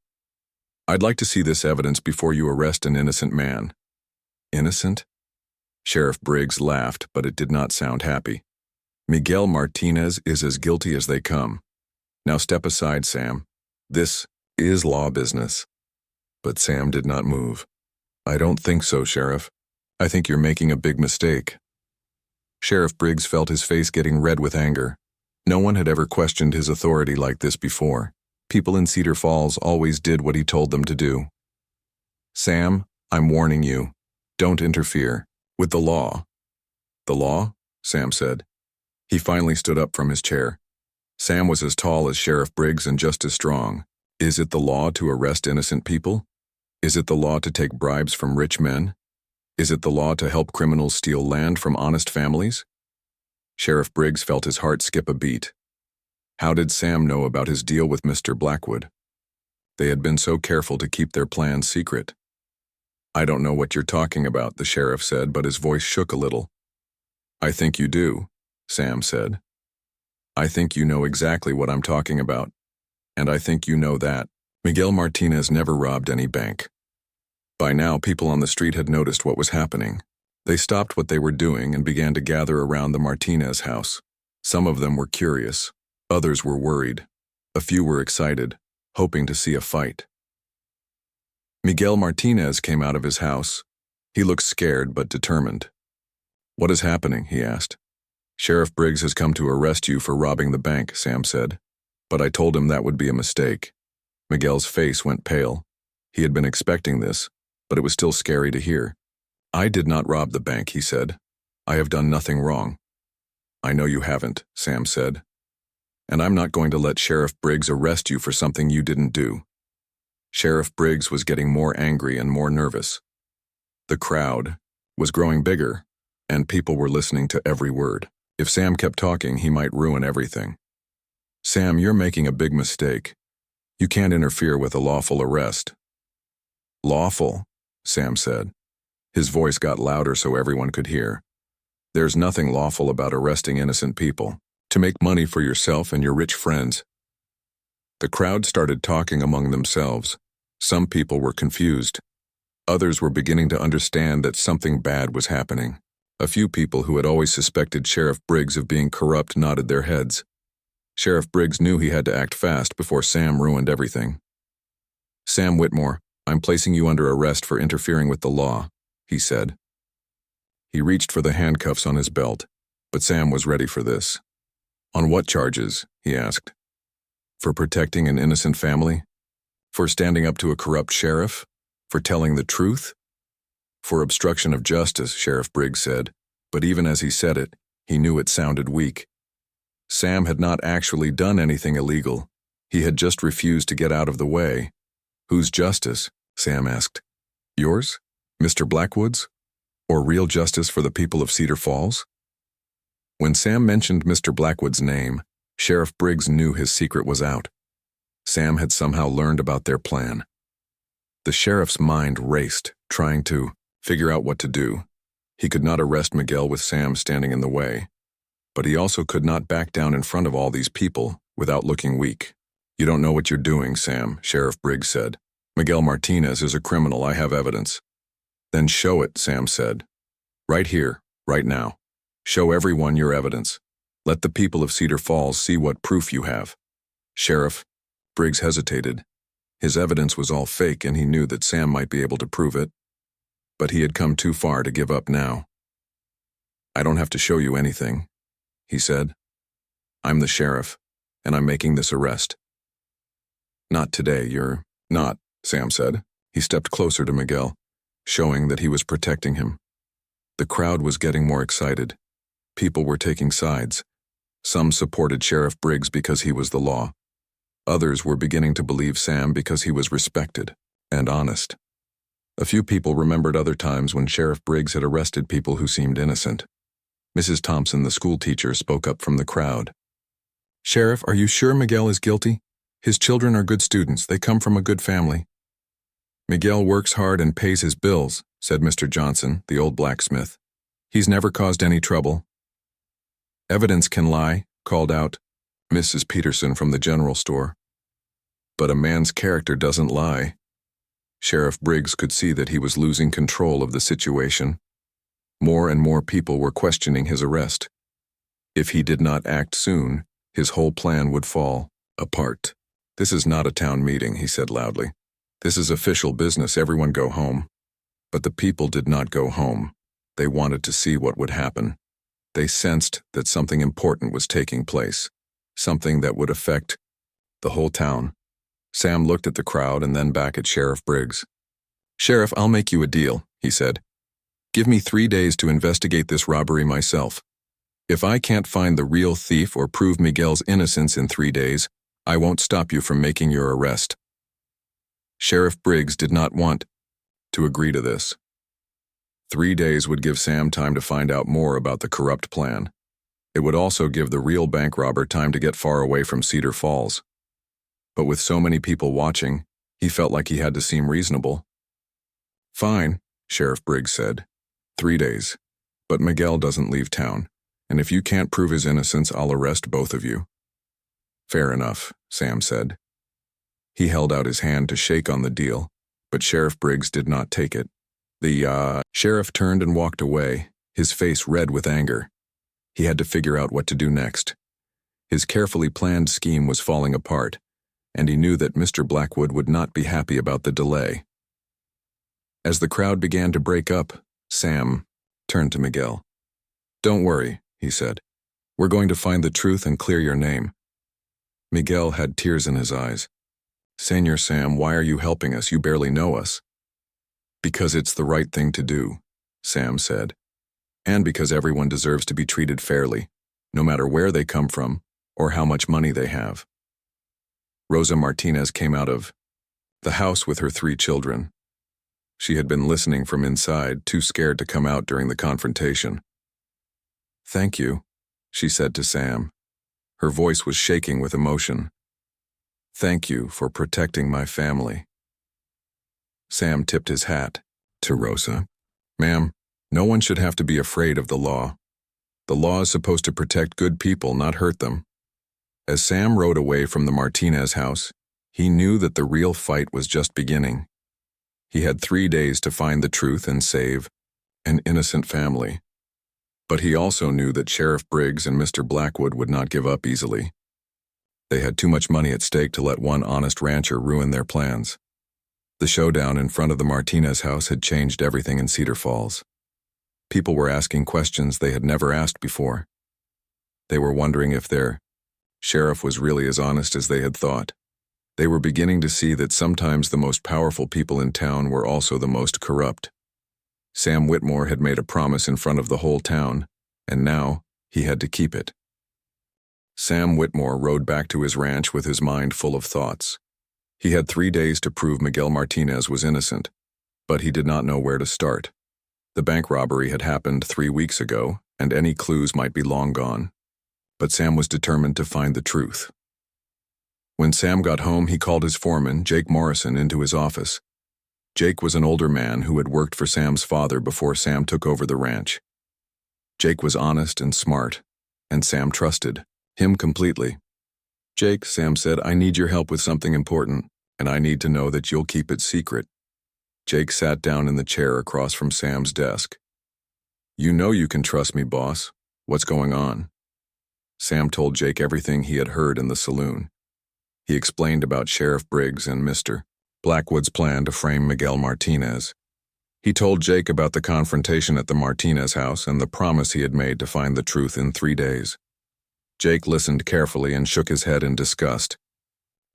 "I'd like to see this evidence before you arrest an innocent man." "Innocent?" Sheriff Briggs laughed, but it did not sound happy. "Miguel Martinez is as guilty as they come. Now step aside, Sam. This is law business." But Sam did not move. "I don't think so, Sheriff. I think you're making a big mistake." Sheriff Briggs felt his face getting red with anger. No one had ever questioned his authority like this before. People in Cedar Falls always did what he told them to do. "Sam, I'm warning you. Don't interfere with the law." "The law?" Sam said. He finally stood up from his chair. Sam was as tall as Sheriff Briggs and just as strong. "Is it the law to arrest innocent people? Is it the law to take bribes from rich men? Is it the law to help criminals steal land from honest families?" Sheriff Briggs felt his heart skip a beat. How did Sam know about his deal with Mr. Blackwood? They had been so careful to keep their plans secret. "I don't know what you're talking about," the sheriff said, but his voice shook a little. "I think you do," Sam said. "I think you know exactly what I'm talking about. And I think you know that Miguel Martinez never robbed any bank." By now, people on the street had noticed what was happening. They stopped what they were doing and began to gather around the Martinez house. Some of them were curious. Others were worried. A few were excited, hoping to see a fight. Miguel Martinez came out of his house, He looked scared but determined. "What is happening?" he asked. "Sheriff Briggs has come to arrest you for robbing the bank," Sam said. "But I told him that would be a mistake." Miguel's face went pale. He had been expecting this, but it was still scary to hear. "I did not rob the bank," he said. "I have done nothing wrong." "I know you haven't," Sam said. "And I'm not going to let Sheriff Briggs arrest you for something you didn't do." Sheriff Briggs was getting more angry and more nervous. The crowd was growing bigger, and people were listening to every word. If Sam kept talking, he might ruin everything. "Sam, you're making a big mistake. You can't interfere with a lawful arrest." "Lawful?" Sam said. His voice got louder so everyone could hear. "There's nothing lawful about arresting innocent people, to make money for yourself and your rich friends." The crowd started talking among themselves. Some people were confused. Others were beginning to understand that something bad was happening. A few people who had always suspected Sheriff Briggs of being corrupt nodded their heads. Sheriff Briggs knew he had to act fast before Sam ruined everything. "Sam Whitmore, I'm placing you under arrest for interfering with the law," he said. He reached for the handcuffs on his belt, but Sam was ready for this. "On what charges?" he asked. "For protecting an innocent family? For standing up to a corrupt sheriff? For telling the truth?" "For obstruction of justice," Sheriff Briggs said, but even as he said it, he knew it sounded weak. Sam had not actually done anything illegal. He had just refused to get out of the way. "Whose justice?" Sam asked. "Yours? Mr. Blackwood's? Or real justice for the people of Cedar Falls?" When Sam mentioned Mr. Blackwood's name, Sheriff Briggs knew his secret was out. Sam had somehow learned about their plan. The sheriff's mind raced, trying to figure out what to do. He could not arrest Miguel with Sam standing in the way, but he also could not back down in front of all these people without looking weak. "You don't know what you're doing, Sam," Sheriff Briggs said. "Miguel Martinez is a criminal. I have evidence." "Then show it," Sam said. "Right here, right now. Show everyone your evidence. Let the people of Cedar Falls see what proof you have." "Sheriff," Briggs hesitated. His evidence was all fake and he knew that Sam might be able to prove it. But he had come too far to give up now. "I don't have to show you anything," he said. "I'm the sheriff, and I'm making this arrest." "Not today, you're not," Sam said. He stepped closer to Miguel, showing that he was protecting him. The crowd was getting more excited. People were taking sides. Some supported Sheriff Briggs because he was the law. Others were beginning to believe Sam because he was respected and honest. A few people remembered other times when Sheriff Briggs had arrested people who seemed innocent. Mrs. Thompson, the school teacher, spoke up from the crowd. "Sheriff, are you sure Miguel is guilty? His children are good students. They come from a good family." "Miguel works hard and pays his bills," said Mr. Johnson, the old blacksmith. "He's never caused any trouble." "Evidence can lie," called out Mrs. Peterson from the general store. "But a man's character doesn't lie." Sheriff Briggs could see that he was losing control of the situation. More and more people were questioning his arrest. If he did not act soon, his whole plan would fall apart. "This is not a town meeting," he said loudly. "This is official business. Everyone go home." But the people did not go home. They wanted to see what would happen. They sensed that something important was taking place, something that would affect the whole town. Sam looked at the crowd and then back at Sheriff Briggs. "Sheriff, I'll make you a deal," he said. "Give me 3 days to investigate this robbery myself. If I can't find the real thief or prove Miguel's innocence in 3 days, I won't stop you from making your arrest." Sheriff Briggs did not want to agree to this. 3 days would give Sam time to find out more about the corrupt plan. It would also give the real bank robber time to get far away from Cedar Falls. But with so many people watching, he felt like he had to seem reasonable. "Fine," Sheriff Briggs said. 3 days. But Miguel doesn't leave town, and if you can't prove his innocence, I'll arrest both of you." "Fair enough," Sam said. He held out his hand to shake on the deal, but Sheriff Briggs did not take it. The sheriff turned and walked away, his face red with anger. He had to figure out what to do next. His carefully planned scheme was falling apart, and he knew that Mr. Blackwood would not be happy about the delay. As the crowd began to break up, Sam turned to Miguel. "Don't worry," he said. "We're going to find the truth and clear your name." Miguel had tears in his eyes. "Señor Sam, why are you helping us? You barely know us." "Because it's the right thing to do," Sam said. "And because everyone deserves to be treated fairly, no matter where they come from or how much money they have." Rosa Martinez came out of the house with her 3 children. She had been listening from inside, too scared to come out during the confrontation. "Thank you," she said to Sam. Her voice was shaking with emotion. "Thank you for protecting my family." Sam tipped his hat to Rosa. "Ma'am, no one should have to be afraid of the law. The law is supposed to protect good people, not hurt them." As Sam rode away from the Martinez house, he knew that the real fight was just beginning. He had 3 days to find the truth and save an innocent family. But he also knew that Sheriff Briggs and Mr. Blackwood would not give up easily. They had too much money at stake to let one honest rancher ruin their plans. The showdown in front of the Martinez house had changed everything in Cedar Falls. People were asking questions they had never asked before. They were wondering if their sheriff was really as honest as they had thought. They were beginning to see that sometimes the most powerful people in town were also the most corrupt. Sam Whitmore had made a promise in front of the whole town, and now he had to keep it. Sam Whitmore rode back to his ranch with his mind full of thoughts. He had 3 days to prove Miguel Martinez was innocent, but he did not know where to start. The bank robbery had happened 3 weeks ago, and any clues might be long gone. But Sam was determined to find the truth. When Sam got home, he called his foreman, Jake Morrison, into his office. Jake was an older man who had worked for Sam's father before Sam took over the ranch. Jake was honest and smart, and Sam trusted him completely. "Jake," Sam said, "I need your help with something important, and I need to know that you'll keep it secret." Jake sat down in the chair across from Sam's desk. "You know you can trust me, boss. What's going on?" Sam told Jake everything he had heard in the saloon. He explained about Sheriff Briggs and Mr. Blackwood's plan to frame Miguel Martinez. He told Jake about the confrontation at the Martinez house and the promise he had made to find the truth in 3 days. Jake listened carefully and shook his head in disgust.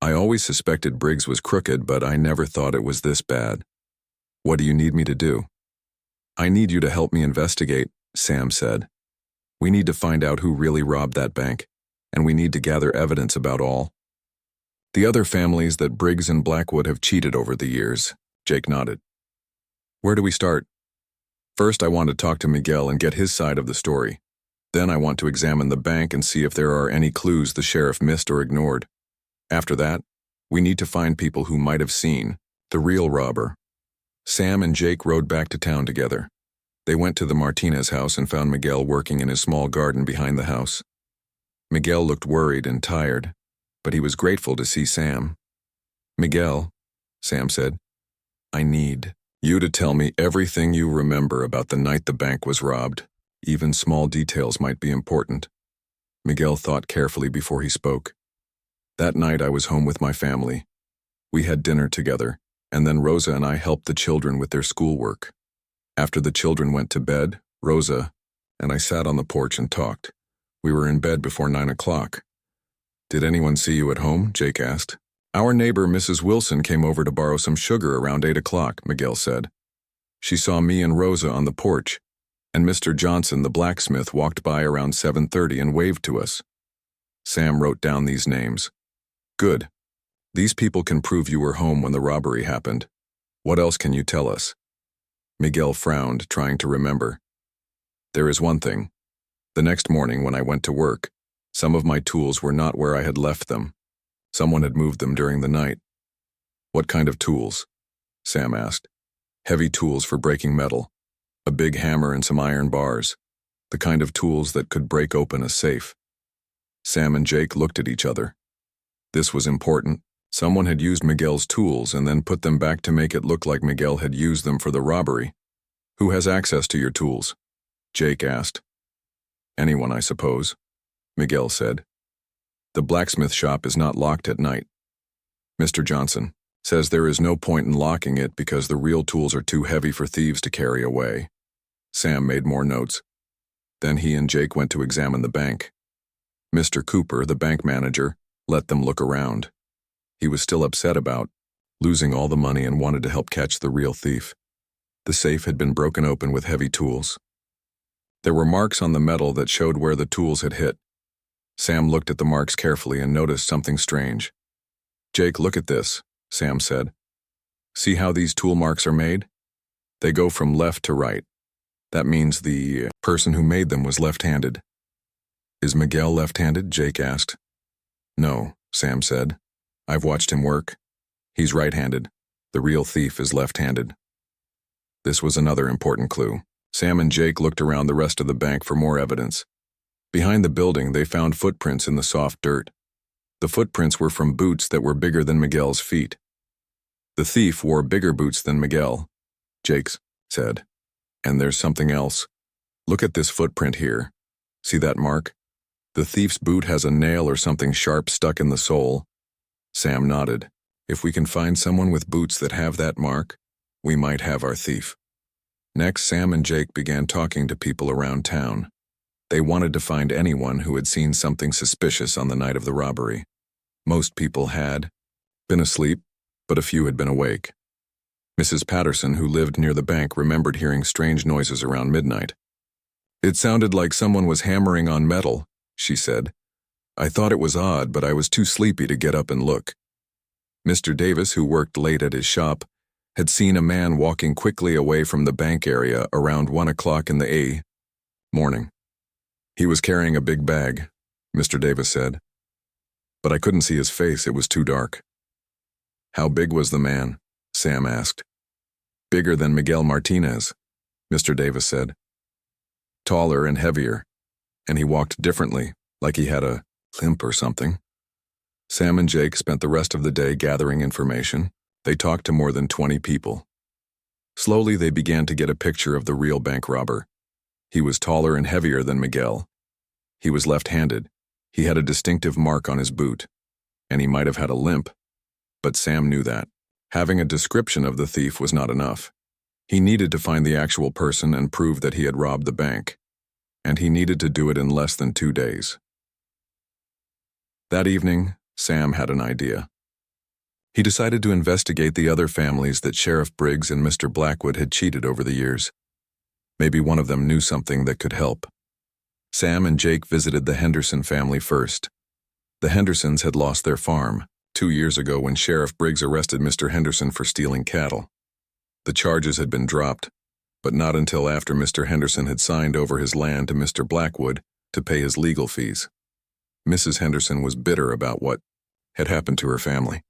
"I always suspected Briggs was crooked, but I never thought it was this bad. What do you need me to do?" "I need you to help me investigate," Sam said. "We need to find out who really robbed that bank, and we need to gather evidence about all the other families that Briggs and Blackwood have cheated over the years." Jake nodded. "Where do we start?" "First, I want to talk to Miguel and get his side of the story. Then I want to examine the bank and see if there are any clues the sheriff missed or ignored. After that, we need to find people who might have seen the real robber." Sam and Jake rode back to town together. They went to the Martinez house and found Miguel working in his small garden behind the house. Miguel looked worried and tired, but he was grateful to see Sam. "Miguel," Sam said, "I need you to tell me everything you remember about the night the bank was robbed. Even small details might be important." Miguel thought carefully before he spoke. "That night I was home with my family. We had dinner together, and then Rosa and I helped the children with their schoolwork. After the children went to bed, Rosa and I sat on the porch and talked. We were in bed before 9 o'clock. "Did anyone see you at home?" Jake asked. "Our neighbor, Mrs. Wilson, came over to borrow some sugar around 8 o'clock, Miguel said. "She saw me and Rosa on the porch, and Mr. Johnson, the blacksmith, walked by around 7:30 and waved to us." Sam wrote down these names. "Good. These people can prove you were home when the robbery happened. What else can you tell us?" Miguel frowned, trying to remember. "There is one thing. The next morning when I went to work, some of my tools were not where I had left them. Someone had moved them during the night." "What kind of tools?" Sam asked. "Heavy tools for breaking metal. A big hammer and some iron bars. The kind of tools that could break open a safe." Sam and Jake looked at each other. This was important. Someone had used Miguel's tools and then put them back to make it look like Miguel had used them for the robbery. "Who has access to your tools?" Jake asked. "Anyone, I suppose," Miguel said. "The blacksmith shop is not locked at night." "Mr. Johnson," Says there is no point in locking it because the real tools are too heavy for thieves to carry away. Sam made more notes. Then he and Jake went to examine the bank. Mr. Cooper, the bank manager, let them look around. He was still upset about losing all the money and wanted to help catch the real thief. The safe had been broken open with heavy tools. There were marks on the metal that showed where the tools had hit. Sam looked at the marks carefully and noticed something strange. "Jake, look at this," Sam said. "See how these tool marks are made? They go from left to right. That means the person who made them was left-handed." "Is Miguel left-handed?" Jake asked. "No," Sam said. "I've watched him work. He's right-handed. The real thief is left-handed." This was another important clue. Sam and Jake looked around the rest of the bank for more evidence. Behind the building, they found footprints in the soft dirt. The footprints were from boots that were bigger than Miguel's feet. "The thief wore bigger boots than Miguel," Jake said. "And there's something else. Look at this footprint here. See that mark? The thief's boot has a nail or something sharp stuck in the sole." Sam nodded. "If we can find someone with boots that have that mark, we might have our thief." Next, Sam and Jake began talking to people around town. They wanted to find anyone who had seen something suspicious on the night of the robbery. Most people had been asleep, but a few had been awake. Mrs. Patterson, who lived near the bank, remembered hearing strange noises around midnight. "It sounded like someone was hammering on metal," she said. "I thought it was odd, but I was too sleepy to get up and look." Mr. Davis, who worked late at his shop, had seen a man walking quickly away from the bank area around 1 o'clock in the morning. "He was carrying a big bag," Mr. Davis said. "But I couldn't see his face, it was too dark." "How big was the man?" Sam asked. "Bigger than Miguel Martinez," Mr. Davis said. "Taller and heavier, and he walked differently, like he had a limp or something." Sam and Jake spent the rest of the day gathering information. They talked to more than 20 people. Slowly, they began to get a picture of the real bank robber. He was taller and heavier than Miguel. He was left-handed. He had a distinctive mark on his boot, and he might have had a limp, but Sam knew that. Having a description of the thief was not enough. He needed to find the actual person and prove that he had robbed the bank, and he needed to do it in less than 2 days. That evening, Sam had an idea. He decided to investigate the other families that Sheriff Briggs and Mr. Blackwood had cheated over the years. Maybe one of them knew something that could help. Sam and Jake visited the Henderson family first. The Hendersons had lost their farm 2 years ago when Sheriff Briggs arrested Mr. Henderson for stealing cattle. The charges had been dropped, but not until after Mr. Henderson had signed over his land to Mr. Blackwood to pay his legal fees. Mrs. Henderson was bitter about what had happened to her family.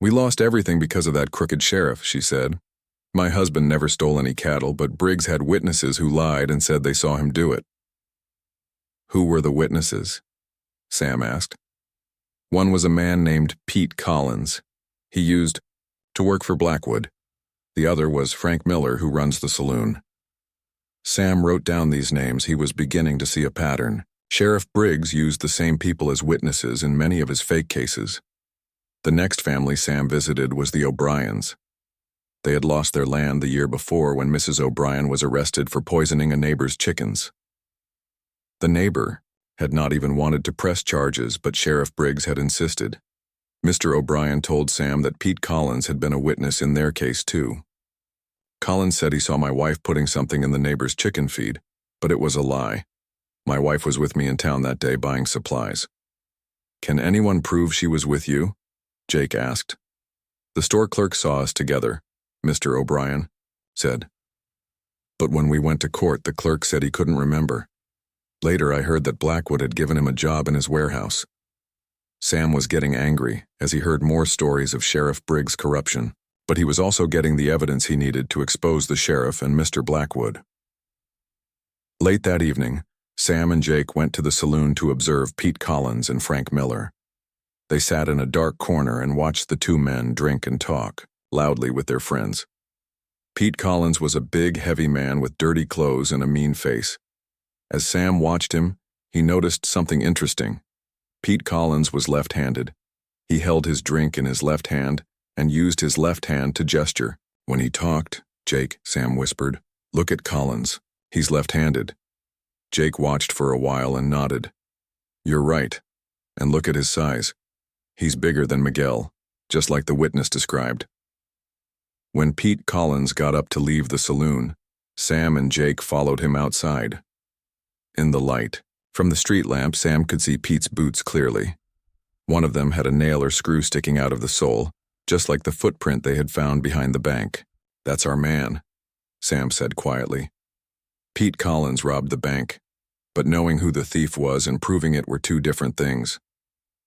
"We lost everything because of that crooked sheriff," she said. "My husband never stole any cattle, but Briggs had witnesses who lied and said they saw him do it." "Who were the witnesses?" Sam asked. "One was a man named Pete Collins. He used to work for Blackwood. The other was Frank Miller, who runs the saloon." Sam wrote down these names. He was beginning to see a pattern. Sheriff Briggs used the same people as witnesses in many of his fake cases. The next family Sam visited was the O'Briens. They had lost their land the year before when Mrs. O'Brien was arrested for poisoning a neighbor's chickens. The neighbor had not even wanted to press charges, but Sheriff Briggs had insisted. Mr. O'Brien told Sam that Pete Collins had been a witness in their case too. "Collins said he saw my wife putting something in the neighbor's chicken feed, but it was a lie. My wife was with me in town that day buying supplies." "Can anyone prove she was with you?" Jake asked. "The store clerk saw us together," Mr. O'Brien said. "But when we went to court, the clerk said he couldn't remember. Later, I heard that Blackwood had given him a job in his warehouse." Sam was getting angry as he heard more stories of Sheriff Briggs' corruption, but he was also getting the evidence he needed to expose the sheriff and Mr. Blackwood. Late that evening, Sam and Jake went to the saloon to observe Pete Collins and Frank Miller. They sat in a dark corner and watched the two men drink and talk loudly with their friends. Pete Collins was a big, heavy man with dirty clothes and a mean face. As Sam watched him, he noticed something interesting. Pete Collins was left-handed. He held his drink in his left hand and used his left hand to gesture. When he talked, "Jake," Sam whispered, "look at Collins. He's left-handed." Jake watched for a while and nodded. "You're right. And look at his size. He's bigger than Miguel, just like the witness described." When Pete Collins got up to leave the saloon, Sam and Jake followed him outside. In the light, from the street lamp, Sam could see Pete's boots clearly. One of them had a nail or screw sticking out of the sole, just like the footprint they had found behind the bank. "That's our man," Sam said quietly. Pete Collins robbed the bank, but knowing who the thief was and proving it were two different things.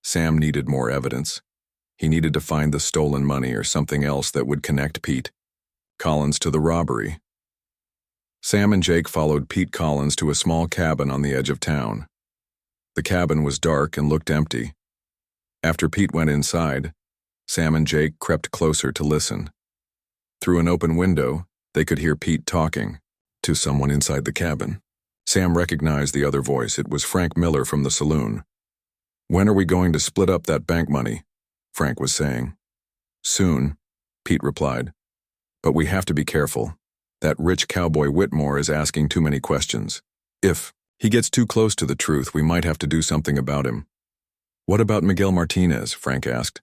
Sam needed more evidence. He needed to find the stolen money or something else that would connect Pete Collins to the robbery. Sam and Jake followed Pete Collins to a small cabin on the edge of town. The cabin was dark and looked empty. After Pete went inside, Sam and Jake crept closer to listen. Through an open window, they could hear Pete talking to someone inside the cabin. Sam recognized the other voice. It was Frank Miller from the saloon. "When are we going to split up that bank money?" Frank was saying. "Soon," Pete replied. "But we have to be careful. That rich cowboy Whitmore is asking too many questions. If he gets too close to the truth, we might have to do something about him." "What about Miguel Martinez?" Frank asked.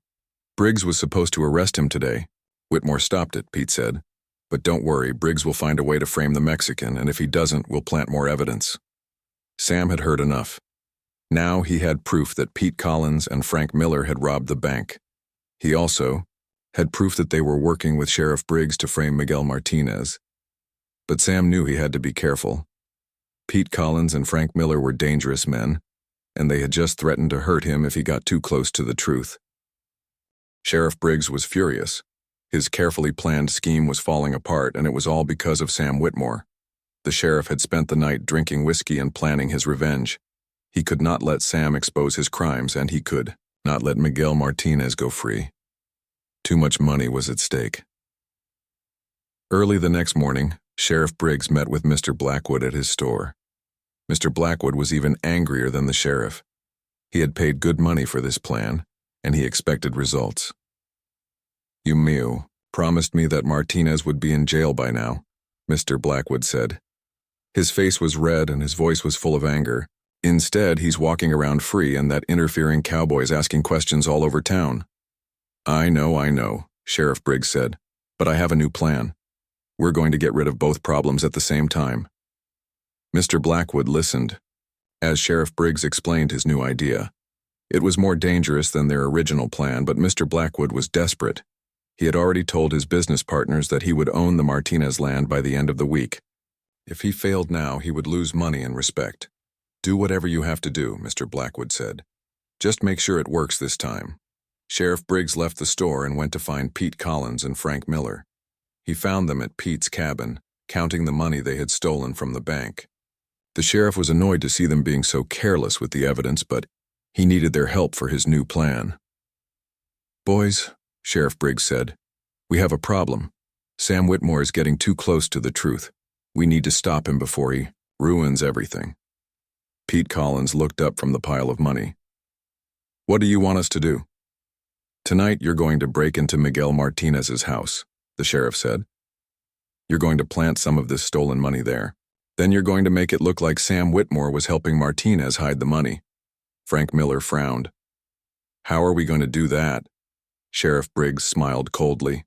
"Briggs was supposed to arrest him today." "Whitmore stopped it," Pete said. "But don't worry, Briggs will find a way to frame the Mexican, and if he doesn't, we'll plant more evidence." Sam had heard enough. Now he had proof that Pete Collins and Frank Miller had robbed the bank. He also had proof that they were working with Sheriff Briggs to frame Miguel Martinez. But Sam knew he had to be careful. Pete Collins and Frank Miller were dangerous men, and they had just threatened to hurt him if he got too close to the truth. Sheriff Briggs was furious. His carefully planned scheme was falling apart, and it was all because of Sam Whitmore. The sheriff had spent the night drinking whiskey and planning his revenge. He could not let Sam expose his crimes, and he could not let Miguel Martinez go free. Too much money was at stake. Early the next morning, Sheriff Briggs met with Mr. Blackwood at his store. Mr. Blackwood was even angrier than the sheriff. He had paid good money for this plan, and he expected results. "You promised me that Martinez would be in jail by now," Mr. Blackwood said. His face was red and his voice was full of anger. "Instead, he's walking around free, and that interfering cowboy's asking questions all over town." I know, Sheriff Briggs said, "but I have a new plan. We're going to get rid of both problems at the same time." Mr. Blackwood listened as Sheriff Briggs explained his new idea. It was more dangerous than their original plan, but Mr. Blackwood was desperate. He had already told his business partners that he would own the Martinez land by the end of the week. If he failed now, he would lose money and respect. "Do whatever you have to do," Mr. Blackwood said. "Just make sure it works this time." Sheriff Briggs left the store and went to find Pete Collins and Frank Miller. He found them at Pete's cabin, counting the money they had stolen from the bank. The sheriff was annoyed to see them being so careless with the evidence, but he needed their help for his new plan. "Boys," Sheriff Briggs said, "we have a problem. Sam Whitmore is getting too close to the truth. We need to stop him before he ruins everything." Pete Collins looked up from the pile of money. "What do you want us to do?" "Tonight you're going to break into Miguel Martinez's house," the sheriff said. "You're going to plant some of this stolen money there. Then you're going to make it look like Sam Whitmore was helping Martinez hide the money." Frank Miller frowned. "How are we going to do that?" Sheriff Briggs smiled coldly.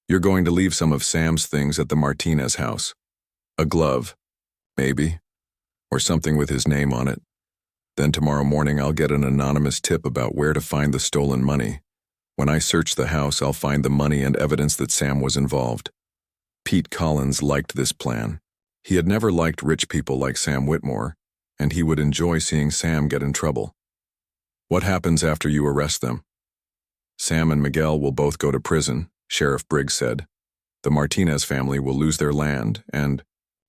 "You're going to leave some of Sam's things at the Martinez house. A glove, maybe, or something with his name on it. Then tomorrow morning I'll get an anonymous tip about where to find the stolen money. When I search the house, I'll find the money and evidence that Sam was involved." Pete Collins liked this plan. He had never liked rich people like Sam Whitmore, and he would enjoy seeing Sam get in trouble. "What happens after you arrest them?" "Sam and Miguel will both go to prison," Sheriff Briggs said. "The Martinez family will lose their land, and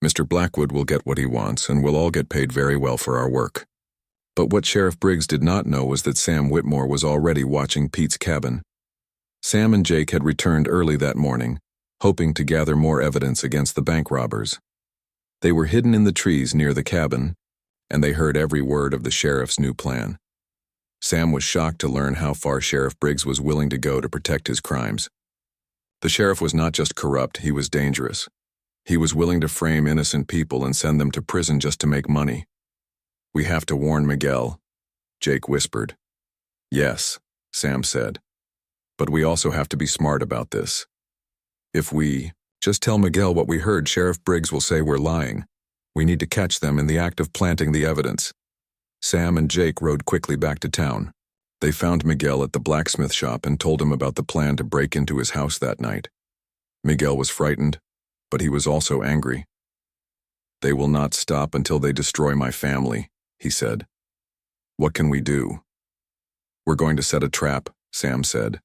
Mr. Blackwood will get what he wants, and we'll all get paid very well for our work." But what Sheriff Briggs did not know was that Sam Whitmore was already watching Pete's cabin. Sam and Jake had returned early that morning, hoping to gather more evidence against the bank robbers. They were hidden in the trees near the cabin, and they heard every word of the sheriff's new plan. Sam was shocked to learn how far Sheriff Briggs was willing to go to protect his crimes. The sheriff was not just corrupt, he was dangerous. He was willing to frame innocent people and send them to prison just to make money. "We have to warn Miguel," Jake whispered. "Yes," Sam said. "But we also have to be smart about this. If we just tell Miguel what we heard, Sheriff Briggs will say we're lying. We need to catch them in the act of planting the evidence." Sam and Jake rode quickly back to town. They found Miguel at the blacksmith shop and told him about the plan to break into his house that night. Miguel was frightened, but he was also angry. "They will not stop until they destroy my family," he said. "What can we do?" "We're going to set a trap," Sam said.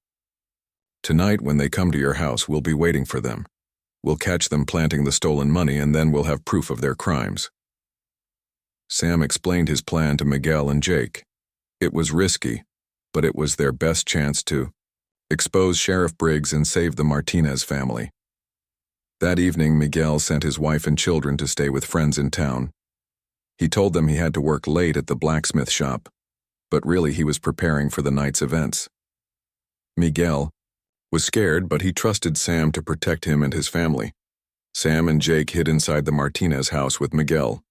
"Tonight, when they come to your house, we'll be waiting for them. We'll catch them planting the stolen money, and then we'll have proof of their crimes." Sam explained his plan to Miguel and Jake. It was risky, but it was their best chance to expose Sheriff Briggs and save the Martinez family. That evening, Miguel sent his wife and children to stay with friends in town. He told them he had to work late at the blacksmith shop, but really he was preparing for the night's events. Miguel was scared, but he trusted Sam to protect him and his family. Sam and Jake hid inside the Martinez house with Miguel.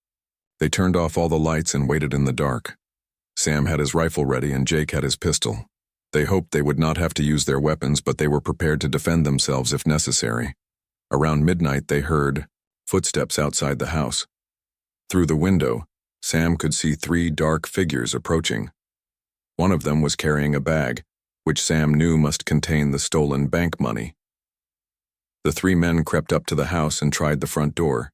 They turned off all the lights and waited in the dark. Sam had his rifle ready and Jake had his pistol. They hoped they would not have to use their weapons, but they were prepared to defend themselves if necessary. Around midnight, they heard footsteps outside the house. Through the window, Sam could see 3 dark figures approaching. One of them was carrying a bag, which Sam knew must contain the stolen bank money. The 3 men crept up to the house and tried the front door.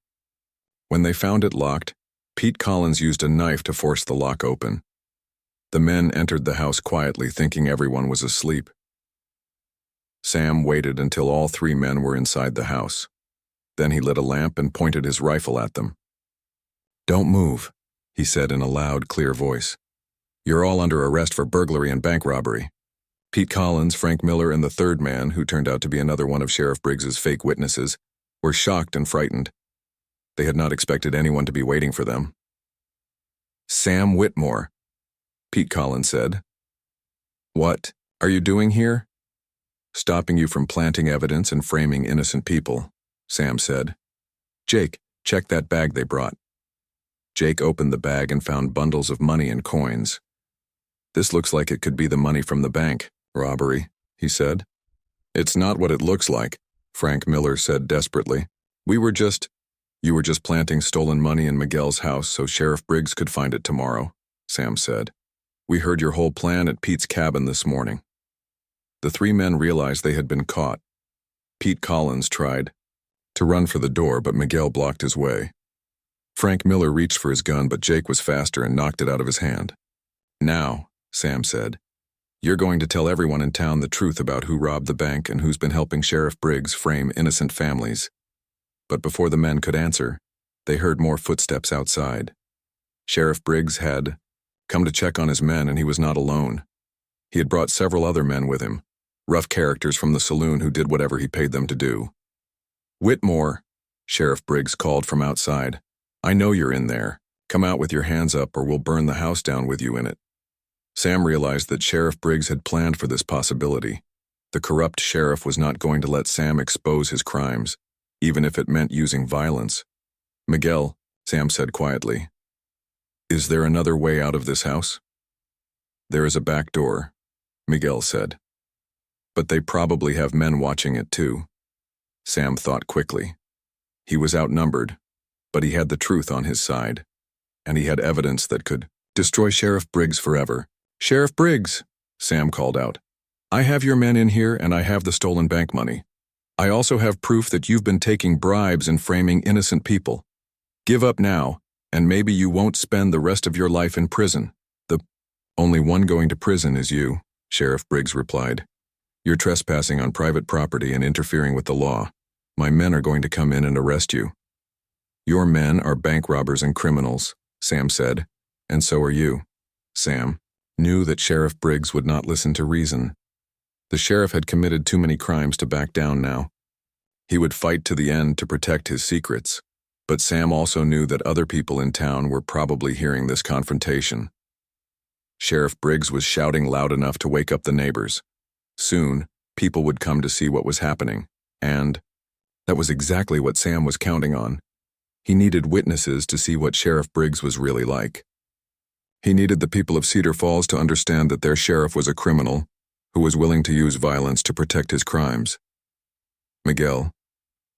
When they found it locked, Pete Collins used a knife to force the lock open. The men entered the house quietly, thinking everyone was asleep. Sam waited until all 3 men were inside the house. Then he lit a lamp and pointed his rifle at them. "Don't move," he said in a loud, clear voice. "You're all under arrest for burglary and bank robbery." Pete Collins, Frank Miller, and the 3rd man, who turned out to be another one of Sheriff Briggs's fake witnesses, were shocked and frightened. They had not expected anyone to be waiting for them. "Sam Whitmore," Pete Collins said. "What are you doing here?" "Stopping you from planting evidence and framing innocent people," Sam said. "Jake, check that bag they brought." Jake opened the bag and found bundles of money and coins. "This looks like it could be the money from the bank robbery," he said. "It's not what it looks like," Frank Miller said desperately. You were just planting stolen money in Miguel's house so Sheriff Briggs could find it tomorrow," Sam said. "We heard your whole plan at Pete's cabin this morning." The 3 men realized they had been caught. Pete Collins tried to run for the door, but Miguel blocked his way. Frank Miller reached for his gun, but Jake was faster and knocked it out of his hand. "Now," Sam said, "you're going to tell everyone in town the truth about who robbed the bank and who's been helping Sheriff Briggs frame innocent families." But before the men could answer, they heard more footsteps outside. Sheriff Briggs had come to check on his men, and he was not alone. He had brought several other men with him, rough characters from the saloon who did whatever he paid them to do. "Whitmore," Sheriff Briggs called from outside. "I know you're in there. Come out with your hands up or we'll burn the house down with you in it." Sam realized that Sheriff Briggs had planned for this possibility. The corrupt sheriff was not going to let Sam expose his crimes, even if it meant using violence. "Miguel," Sam said quietly, "is there another way out of this house?" "There is a back door," Miguel said. "But they probably have men watching it too." Sam thought quickly. He was outnumbered, but he had the truth on his side, and he had evidence that could destroy Sheriff Briggs forever. "Sheriff Briggs," Sam called out, "I have your men in here and I have the stolen bank money. I also have proof that you've been taking bribes and framing innocent people. Give up now, and maybe you won't spend the rest of your life in prison." "The only one going to prison is you," Sheriff Briggs replied. "You're trespassing on private property and interfering with the law. My men are going to come in and arrest you." "Your men are bank robbers and criminals," Sam said, "and so are you." Sam knew that Sheriff Briggs would not listen to reason. The sheriff had committed too many crimes to back down now. He would fight to the end to protect his secrets, but Sam also knew that other people in town were probably hearing this confrontation. Sheriff Briggs was shouting loud enough to wake up the neighbors. Soon, people would come to see what was happening, and that was exactly what Sam was counting on. He needed witnesses to see what Sheriff Briggs was really like. He needed the people of Cedar Falls to understand that their sheriff was a criminal who was willing to use violence to protect his crimes. "Miguel,"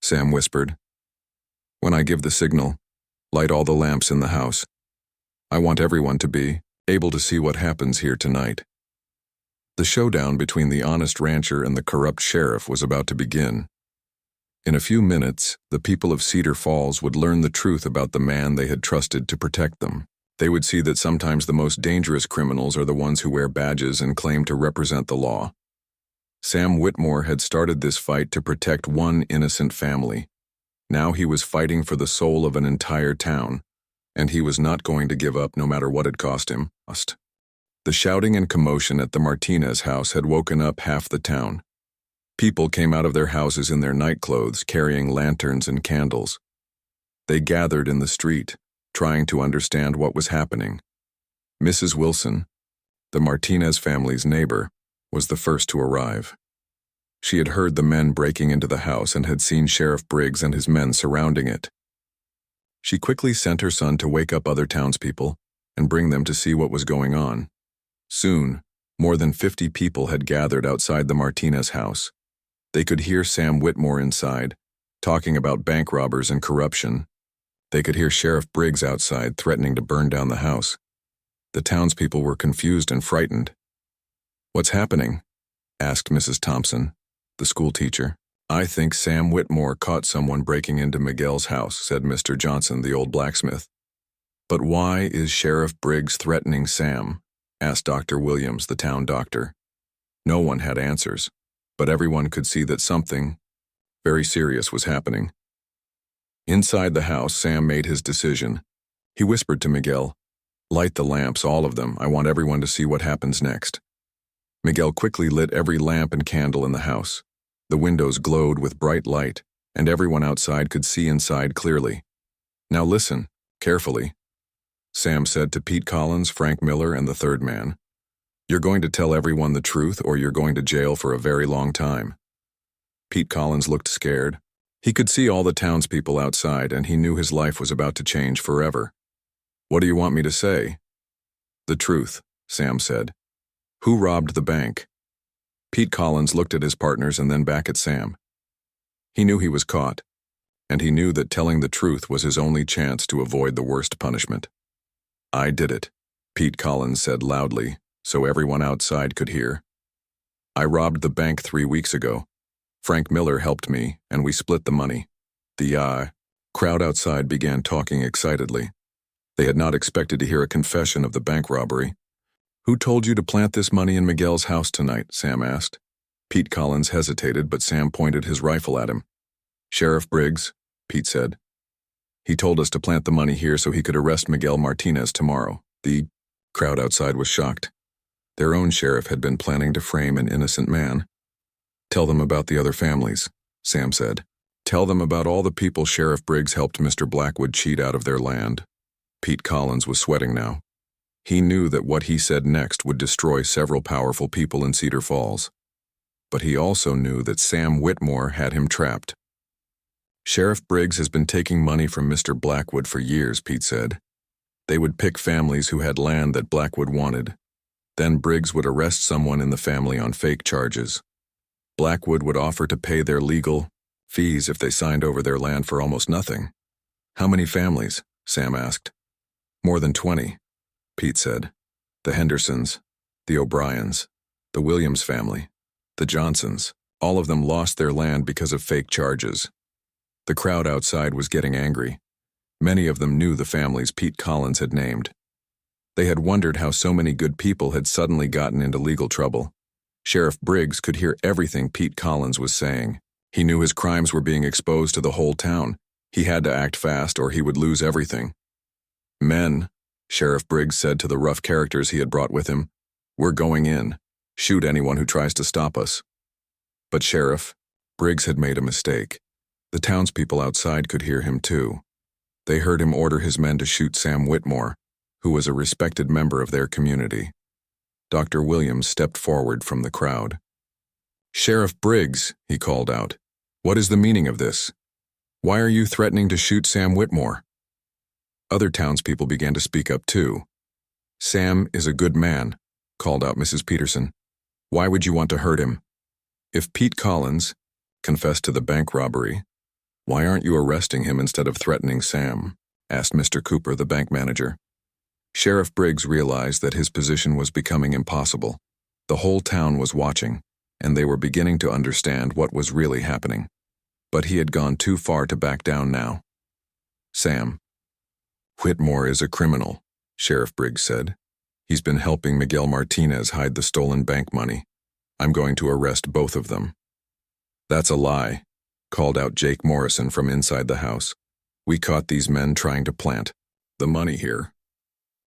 Sam whispered, "when I give the signal, light all the lamps in the house. I want everyone to be able to see what happens here tonight." The showdown between the honest rancher and the corrupt sheriff was about to begin. In a few minutes, the people of Cedar Falls would learn the truth about the man they had trusted to protect them. They would see that sometimes the most dangerous criminals are the ones who wear badges and claim to represent the law. Sam Whitmore had started this fight to protect one innocent family. Now he was fighting for the soul of an entire town, and he was not going to give up no matter what it cost him. The shouting and commotion at the Martinez house had woken up half the town. People came out of their houses in their nightclothes, carrying lanterns and candles. They gathered in the street, trying to understand what was happening. Mrs. Wilson, the Martinez family's neighbor, was the first to arrive. She had heard the men breaking into the house and had seen Sheriff Briggs and his men surrounding it. She quickly sent her son to wake up other townspeople and bring them to see what was going on. Soon, more than 50 people had gathered outside the Martinez house. They could hear Sam Whitmore inside, talking about bank robbers and corruption. They could hear Sheriff Briggs outside threatening to burn down the house. The townspeople were confused and frightened. "What's happening?" asked Mrs. Thompson, the school teacher. "I think Sam Whitmore caught someone breaking into Miguel's house," said Mr. Johnson, the old blacksmith. "But why is Sheriff Briggs threatening Sam?" asked Dr. Williams, the town doctor. No one had answers, but everyone could see that something very serious was happening. Inside the house, Sam made his decision. He whispered to Miguel, "Light the lamps, all of them. I want everyone to see what happens next." Miguel quickly lit every lamp and candle in the house. The windows glowed with bright light, and everyone outside could see inside clearly. "Now listen, carefully," Sam said to Pete Collins, Frank Miller, and the third man. "You're going to tell everyone the truth, or you're going to jail for a very long time." Pete Collins looked scared. He could see all the townspeople outside, and he knew his life was about to change forever. "What do you want me to say?" "The truth," Sam said. "Who robbed the bank?" Pete Collins looked at his partners and then back at Sam. He knew he was caught, and he knew that telling the truth was his only chance to avoid the worst punishment. "I did it," Pete Collins said loudly, so everyone outside could hear. "I robbed the bank 3 weeks ago. Frank Miller helped me, and we split the money." The crowd outside began talking excitedly. They had not expected to hear a confession of the bank robbery. "Who told you to plant this money in Miguel's house tonight?" Sam asked. Pete Collins hesitated, but Sam pointed his rifle at him. "Sheriff Briggs," Pete said. "He told us to plant the money here so he could arrest Miguel Martinez tomorrow." The crowd outside was shocked. Their own sheriff had been planning to frame an innocent man. "Tell them about the other families," Sam said. "Tell them about all the people Sheriff Briggs helped Mr. Blackwood cheat out of their land." Pete Collins was sweating now. He knew that what he said next would destroy several powerful people in Cedar Falls. But he also knew that Sam Whitmore had him trapped. "Sheriff Briggs has been taking money from Mr. Blackwood for years," Pete said. They would pick families who had land that Blackwood wanted. Then Briggs would arrest someone in the family on fake charges. Blackwood would offer to pay their legal fees if they signed over their land for almost nothing. "How many families?" Sam asked. "More than 20, Pete said. "The Hendersons, the O'Briens, the Williams family, the Johnsons, all of them lost their land because of fake charges." The crowd outside was getting angry. Many of them knew the families Pete Collins had named. They had wondered how so many good people had suddenly gotten into legal trouble. Sheriff Briggs could hear everything Pete Collins was saying. He knew his crimes were being exposed to the whole town. He had to act fast or he would lose everything. "Men," Sheriff Briggs said to the rough characters he had brought with him, "we're going in. Shoot anyone who tries to stop us." But Sheriff Briggs had made a mistake. The townspeople outside could hear him too. They heard him order his men to shoot Sam Whitmore, who was a respected member of their community. Dr. Williams stepped forward from the crowd. "Sheriff Briggs," he called out, "what is the meaning of this? Why are you threatening to shoot Sam Whitmore?" Other townspeople began to speak up too. "Sam is a good man," called out Mrs. Peterson. "Why would you want to hurt him? If Pete Collins confessed to the bank robbery, why aren't you arresting him instead of threatening Sam?" asked Mr. Cooper, the bank manager. Sheriff Briggs realized that his position was becoming impossible. The whole town was watching, and they were beginning to understand what was really happening. But he had gone too far to back down now. "Sam Whitmore is a criminal," Sheriff Briggs said. "He's been helping Miguel Martinez hide the stolen bank money. I'm going to arrest both of them." "That's a lie," called out Jake Morrison from inside the house. "We caught these men trying to plant the money here."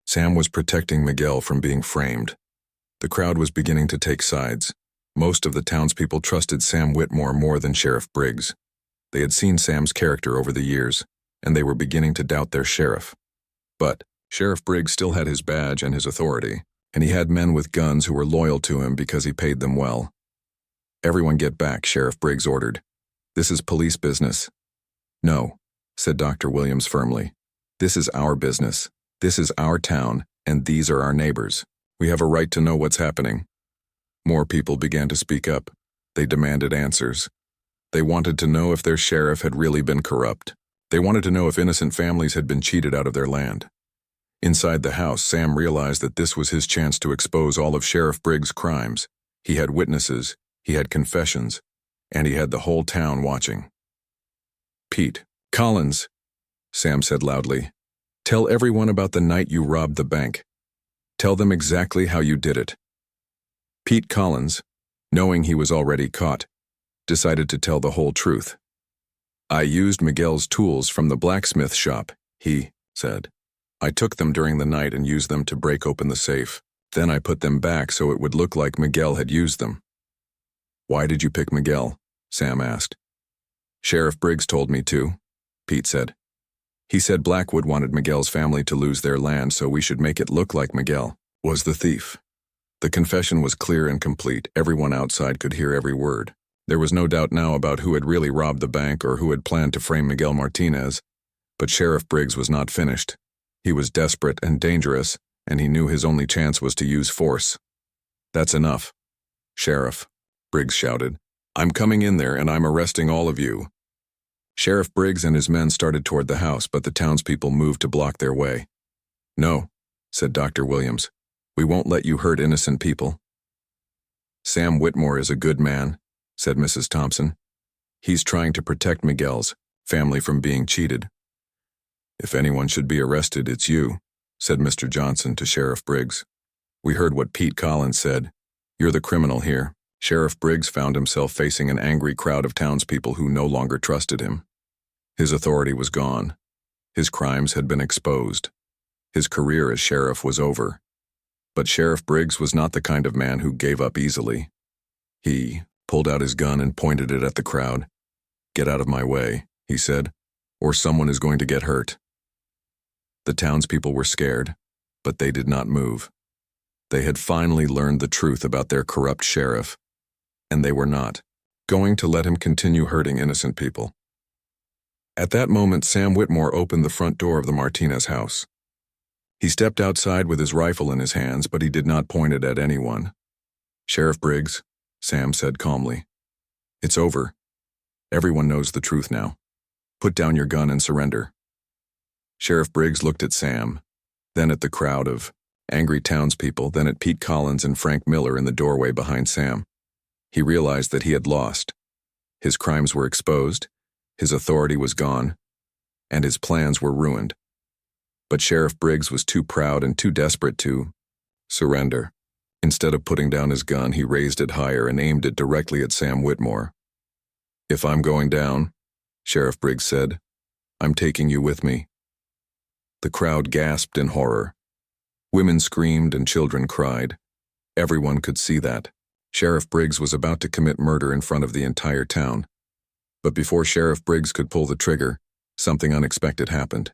Sam was protecting Miguel from being framed. The crowd was beginning to take sides. Most of the townspeople trusted Sam Whitmore more than Sheriff Briggs. They had seen Sam's character over the years, and they were beginning to doubt their sheriff. But Sheriff Briggs still had his badge and his authority, and he had men with guns who were loyal to him because he paid them well. "Everyone get back," Sheriff Briggs ordered. "This is police business." "No," said Dr. Williams firmly. "This is our business. This is our town, and these are our neighbors. We have a right to know what's happening." More people began to speak up. They demanded answers. They wanted to know if their sheriff had really been corrupt. They wanted to know if innocent families had been cheated out of their land. Inside the house, Sam realized that this was his chance to expose all of Sheriff Briggs' crimes. He had witnesses, he had confessions, and he had the whole town watching. "Pete Collins," Sam said loudly, "tell everyone about the night you robbed the bank. Tell them exactly how you did it." Pete Collins, knowing he was already caught, decided to tell the whole truth. "I used Miguel's tools from the blacksmith shop," he said. "I took them during the night and used them to break open the safe. Then I put them back so it would look like Miguel had used them." "Why did you pick Miguel?" Sam asked. "Sheriff Briggs told me to," Pete said. "He said Blackwood wanted Miguel's family to lose their land, so we should make it look like Miguel was the thief." The confession was clear and complete. Everyone outside could hear every word. There was no doubt now about who had really robbed the bank or who had planned to frame Miguel Martinez. But Sheriff Briggs was not finished. He was desperate and dangerous, and he knew his only chance was to use force. "That's enough, Sheriff," Briggs shouted. "I'm coming in there and I'm arresting all of you." Sheriff Briggs and his men started toward the house, but the townspeople moved to block their way. "No," said Dr. Williams. "We won't let you hurt innocent people." "Sam Whitmore is a good man," said Mrs. Thompson. "He's trying to protect Miguel's family from being cheated." "If anyone should be arrested, it's you," said Mr. Johnson to Sheriff Briggs. "We heard what Pete Collins said. You're the criminal here." Sheriff Briggs found himself facing an angry crowd of townspeople who no longer trusted him. His authority was gone. His crimes had been exposed. His career as sheriff was over. But Sheriff Briggs was not the kind of man who gave up easily. He pulled out his gun and pointed it at the crowd. "Get out of my way," he said, "or someone is going to get hurt." The townspeople were scared, but they did not move. They had finally learned the truth about their corrupt sheriff, and they were not going to let him continue hurting innocent people. At that moment, Sam Whitmore opened the front door of the Martinez house. He stepped outside with his rifle in his hands, but he did not point it at anyone. "Sheriff Briggs," Sam said calmly, "it's over. Everyone knows the truth now. Put down your gun and surrender." Sheriff Briggs looked at Sam, then at the crowd of angry townspeople, then at Pete Collins and Frank Miller in the doorway behind Sam. He realized that he had lost. His crimes were exposed, his authority was gone, and his plans were ruined. But Sheriff Briggs was too proud and too desperate to surrender. Instead of putting down his gun, he raised it higher and aimed it directly at Sam Whitmore. "If I'm going down," Sheriff Briggs said, "I'm taking you with me." The crowd gasped in horror. Women screamed and children cried. Everyone could see that. Sheriff Briggs was about to commit murder in front of the entire town. But before Sheriff Briggs could pull the trigger, something unexpected happened.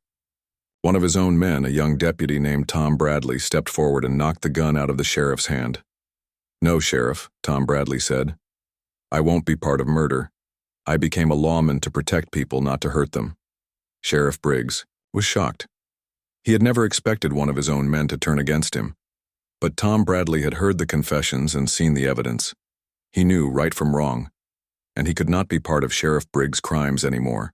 One of his own men, a young deputy named Tom Bradley, stepped forward and knocked the gun out of the sheriff's hand. "No, Sheriff," Tom Bradley said. "I won't be part of murder. I became a lawman to protect people, not to hurt them." Sheriff Briggs was shocked. He had never expected one of his own men to turn against him. But Tom Bradley had heard the confessions and seen the evidence. He knew right from wrong, and he could not be part of Sheriff Briggs' crimes anymore.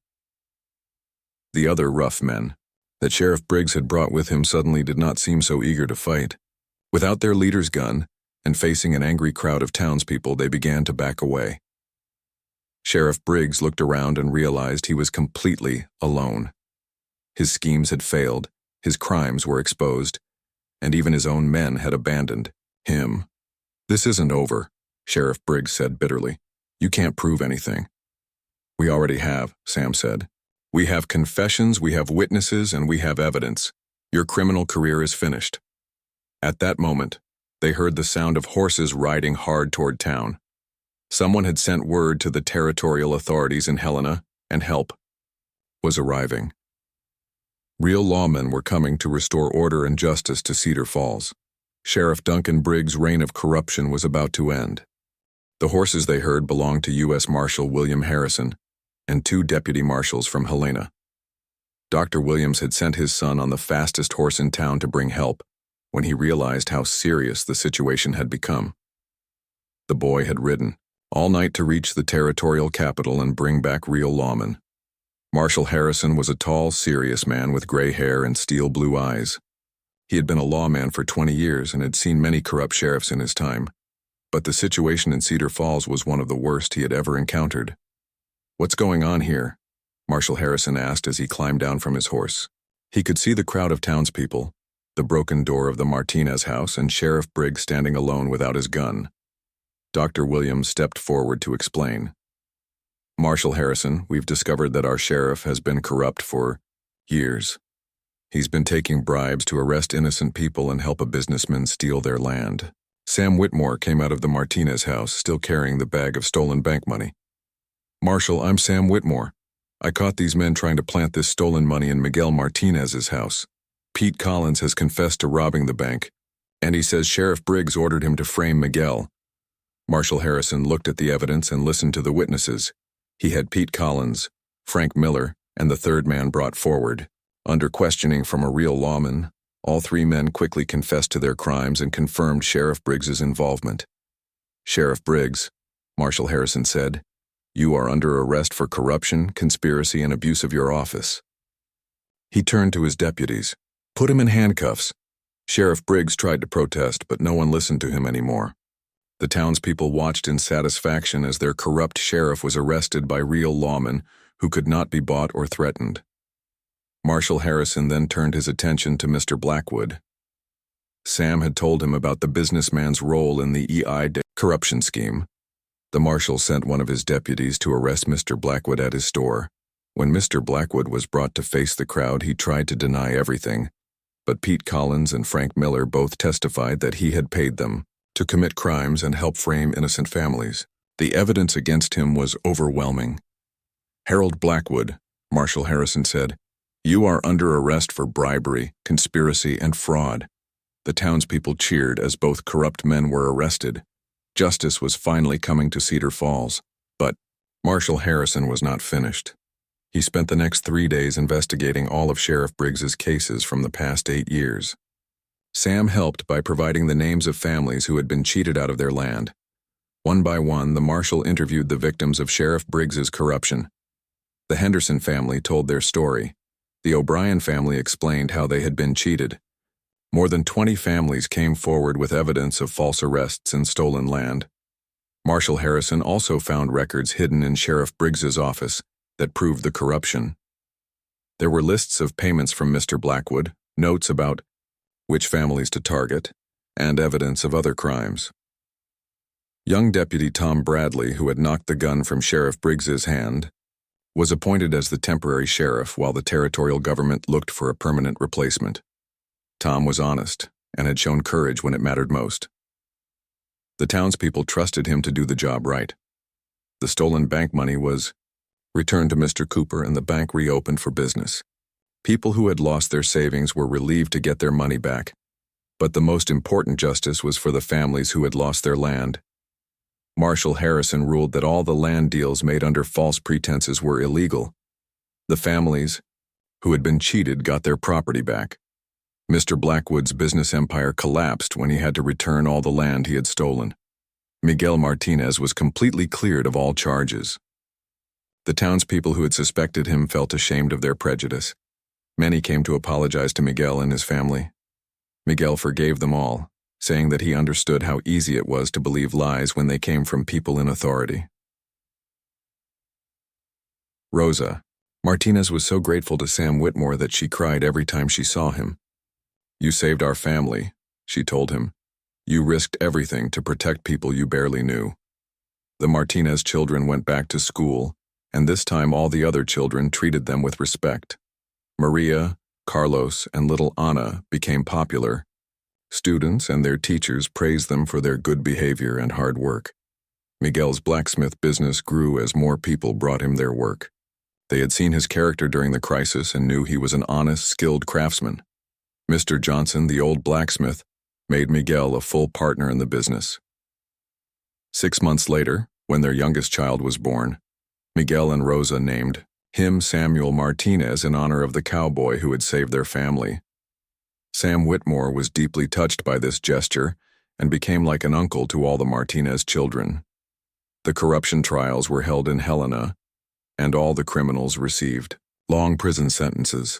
The other rough men that Sheriff Briggs had brought with him suddenly did not seem so eager to fight. Without their leader's gun, and facing an angry crowd of townspeople, they began to back away. Sheriff Briggs looked around and realized he was completely alone. His schemes had failed, his crimes were exposed, and even his own men had abandoned him. "This isn't over," Sheriff Briggs said bitterly. "You can't prove anything." "We already have," Sam said. "We have confessions, we have witnesses, and we have evidence. Your criminal career is finished." At that moment, they heard the sound of horses riding hard toward town. Someone had sent word to the territorial authorities in Helena, and help was arriving. Real lawmen were coming to restore order and justice to Cedar Falls. Sheriff Duncan Briggs' reign of corruption was about to end. The horses they heard belonged to U.S. Marshal William Harrison and 2 deputy marshals from Helena. Dr. Williams had sent his son on the fastest horse in town to bring help when he realized how serious the situation had become. The boy had ridden all night to reach the territorial capital and bring back real lawmen. Marshal Harrison was a tall, serious man with gray hair and steel blue eyes. He had been a lawman for 20 years and had seen many corrupt sheriffs in his time, but the situation in Cedar Falls was one of the worst he had ever encountered. "What's going on here?" Marshal Harrison asked as he climbed down from his horse. He could see the crowd of townspeople, the broken door of the Martinez house, and Sheriff Briggs standing alone without his gun. Dr. Williams stepped forward to explain. "Marshal Harrison, we've discovered that our sheriff has been corrupt for years. He's been taking bribes to arrest innocent people and help a businessman steal their land." Sam Whitmore came out of the Martinez house, still carrying the bag of stolen bank money. "Marshal, I'm Sam Whitmore. I caught these men trying to plant this stolen money in Miguel Martinez's house. Pete Collins has confessed to robbing the bank, and he says Sheriff Briggs ordered him to frame Miguel." Marshal Harrison looked at the evidence and listened to the witnesses. He had Pete Collins, Frank Miller, and the third man brought forward. Under questioning from a real lawman, all 3 men quickly confessed to their crimes and confirmed Sheriff Briggs's involvement. "Sheriff Briggs," Marshal Harrison said, "you are under arrest for corruption, conspiracy, and abuse of your office." He turned to his deputies. "Put him in handcuffs." Sheriff Briggs tried to protest, but no one listened to him anymore. The townspeople watched in satisfaction as their corrupt sheriff was arrested by real lawmen who could not be bought or threatened. Marshal Harrison then turned his attention to Mr. Blackwood. Sam had told him about the businessman's role in the corruption scheme. The marshal sent one of his deputies to arrest Mr. Blackwood at his store. When Mr. Blackwood was brought to face the crowd, he tried to deny everything, but Pete Collins and Frank Miller both testified that he had paid them to commit crimes and help frame innocent families. The evidence against him was overwhelming. "Harold Blackwood," Marshal Harrison said, "you are under arrest for bribery, conspiracy, and fraud." The townspeople cheered as both corrupt men were arrested. Justice was finally coming to Cedar Falls, but Marshal Harrison was not finished. He spent the next 3 days investigating all of Sheriff Briggs's cases from the past 8 years. Sam helped by providing the names of families who had been cheated out of their land. One by one, the marshal interviewed the victims of Sheriff Briggs's corruption. The Henderson family told their story. The O'Brien family explained how they had been cheated. More than 20 families came forward with evidence of false arrests and stolen land. Marshal Harrison also found records hidden in Sheriff Briggs's office that proved the corruption. There were lists of payments from Mr. Blackwood, notes about which families to target, and evidence of other crimes. Young Deputy Tom Bradley, who had knocked the gun from Sheriff Briggs's hand, was appointed as the temporary sheriff while the territorial government looked for a permanent replacement. Tom was honest and had shown courage when it mattered most. The townspeople trusted him to do the job right. The stolen bank money was returned to Mr. Cooper and the bank reopened for business. People who had lost their savings were relieved to get their money back. But the most important justice was for the families who had lost their land. Marshal Harrison ruled that all the land deals made under false pretenses were illegal. The families who had been cheated got their property back. Mr. Blackwood's business empire collapsed when he had to return all the land he had stolen. Miguel Martinez was completely cleared of all charges. The townspeople who had suspected him felt ashamed of their prejudice. Many came to apologize to Miguel and his family. Miguel forgave them all, saying that he understood how easy it was to believe lies when they came from people in authority. Rosa. Martinez was so grateful to Sam Whitmore that she cried every time she saw him. "You saved our family," she told him. "You risked everything to protect people you barely knew." The Martinez children went back to school, and this time all the other children treated them with respect. Maria, Carlos, and little Ana became popular. Students and their teachers praised them for their good behavior and hard work. Miguel's blacksmith business grew as more people brought him their work. They had seen his character during the crisis and knew he was an honest, skilled craftsman. Mr. Johnson, the old blacksmith, made Miguel a full partner in the business. 6 months later, when their youngest child was born, Miguel and Rosa named him Samuel Martinez in honor of the cowboy who had saved their family. Sam Whitmore was deeply touched by this gesture and became like an uncle to all the Martinez children. The corruption trials were held in Helena, and all the criminals received long prison sentences.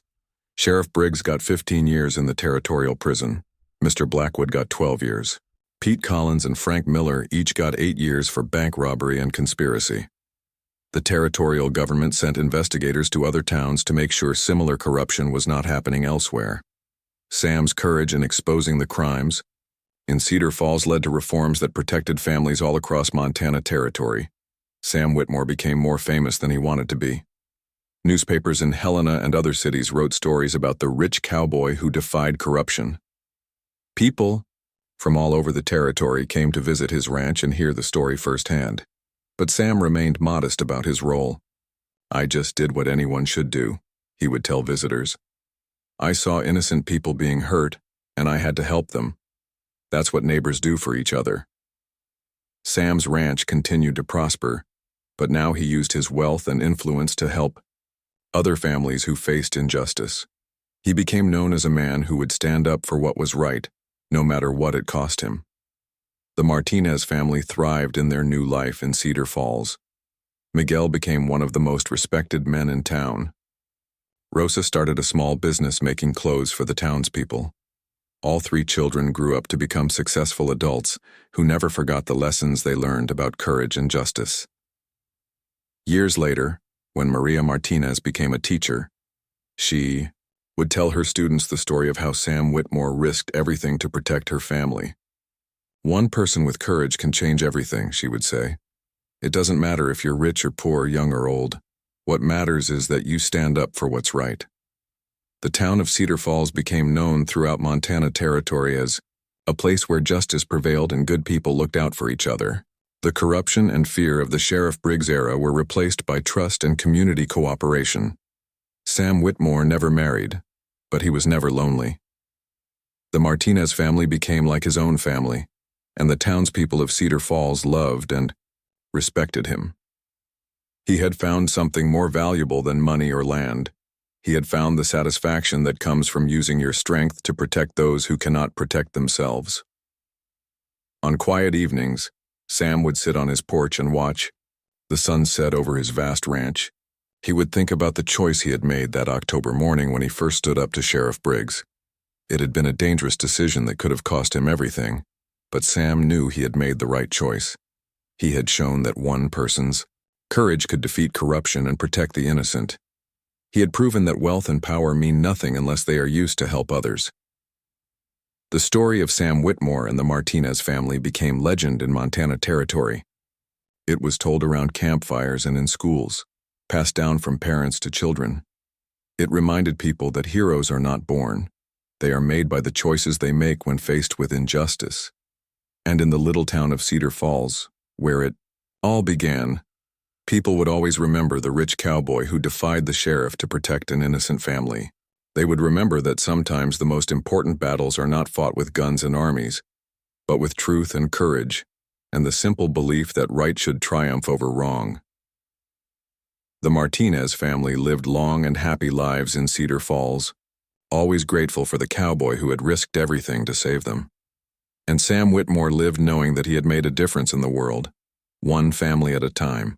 Sheriff Briggs got 15 years in the territorial prison. Mr. Blackwood got 12 years. Pete Collins and Frank Miller each got 8 years for bank robbery and conspiracy. The territorial government sent investigators to other towns to make sure similar corruption was not happening elsewhere. Sam's courage in exposing the crimes in Cedar Falls led to reforms that protected families all across Montana territory. Sam Whitmore became more famous than he wanted to be. Newspapers in Helena and other cities wrote stories about the rich cowboy who defied corruption. People from all over the territory came to visit his ranch and hear the story firsthand. But Sam remained modest about his role. "I just did what anyone should do," he would tell visitors. "I saw innocent people being hurt, and I had to help them. That's what neighbors do for each other." Sam's ranch continued to prosper, but now he used his wealth and influence to help other families who faced injustice. He became known as a man who would stand up for what was right, no matter what it cost him. The Martinez family thrived in their new life in Cedar Falls. Miguel became one of the most respected men in town. Rosa started a small business making clothes for the townspeople. All 3 children grew up to become successful adults who never forgot the lessons they learned about courage and justice. Years later, when Maria Martinez became a teacher, she would tell her students the story of how Sam Whitmore risked everything to protect her family. "One person with courage can change everything," she would say. "It doesn't matter if you're rich or poor, young or old. What matters is that you stand up for what's right." The town of Cedar Falls became known throughout Montana territory as a place where justice prevailed and good people looked out for each other. The corruption and fear of the Sheriff Briggs era were replaced by trust and community cooperation. Sam Whitmore never married, but he was never lonely. The Martinez family became like his own family, and the townspeople of Cedar Falls loved and respected him. He had found something more valuable than money or land. He had found the satisfaction that comes from using your strength to protect those who cannot protect themselves. On quiet evenings, Sam would sit on his porch and watch the sun set over his vast ranch. He would think about the choice he had made that October morning when he first stood up to Sheriff Briggs. It had been a dangerous decision that could have cost him everything, but Sam knew he had made the right choice. He had shown that one person's courage could defeat corruption and protect the innocent. He had proven that wealth and power mean nothing unless they are used to help others. The story of Sam Whitmore and the Martinez family became legend in Montana territory. It was told around campfires and in schools, passed down from parents to children. It reminded people that heroes are not born. They are made by the choices they make when faced with injustice. And in the little town of Cedar Falls, where it all began, people would always remember the rich cowboy who defied the sheriff to protect an innocent family. They would remember that sometimes the most important battles are not fought with guns and armies, but with truth and courage, and the simple belief that right should triumph over wrong. The Martinez family lived long and happy lives in Cedar Falls, always grateful for the cowboy who had risked everything to save them. And Sam Whitmore lived knowing that he had made a difference in the world, one family at a time.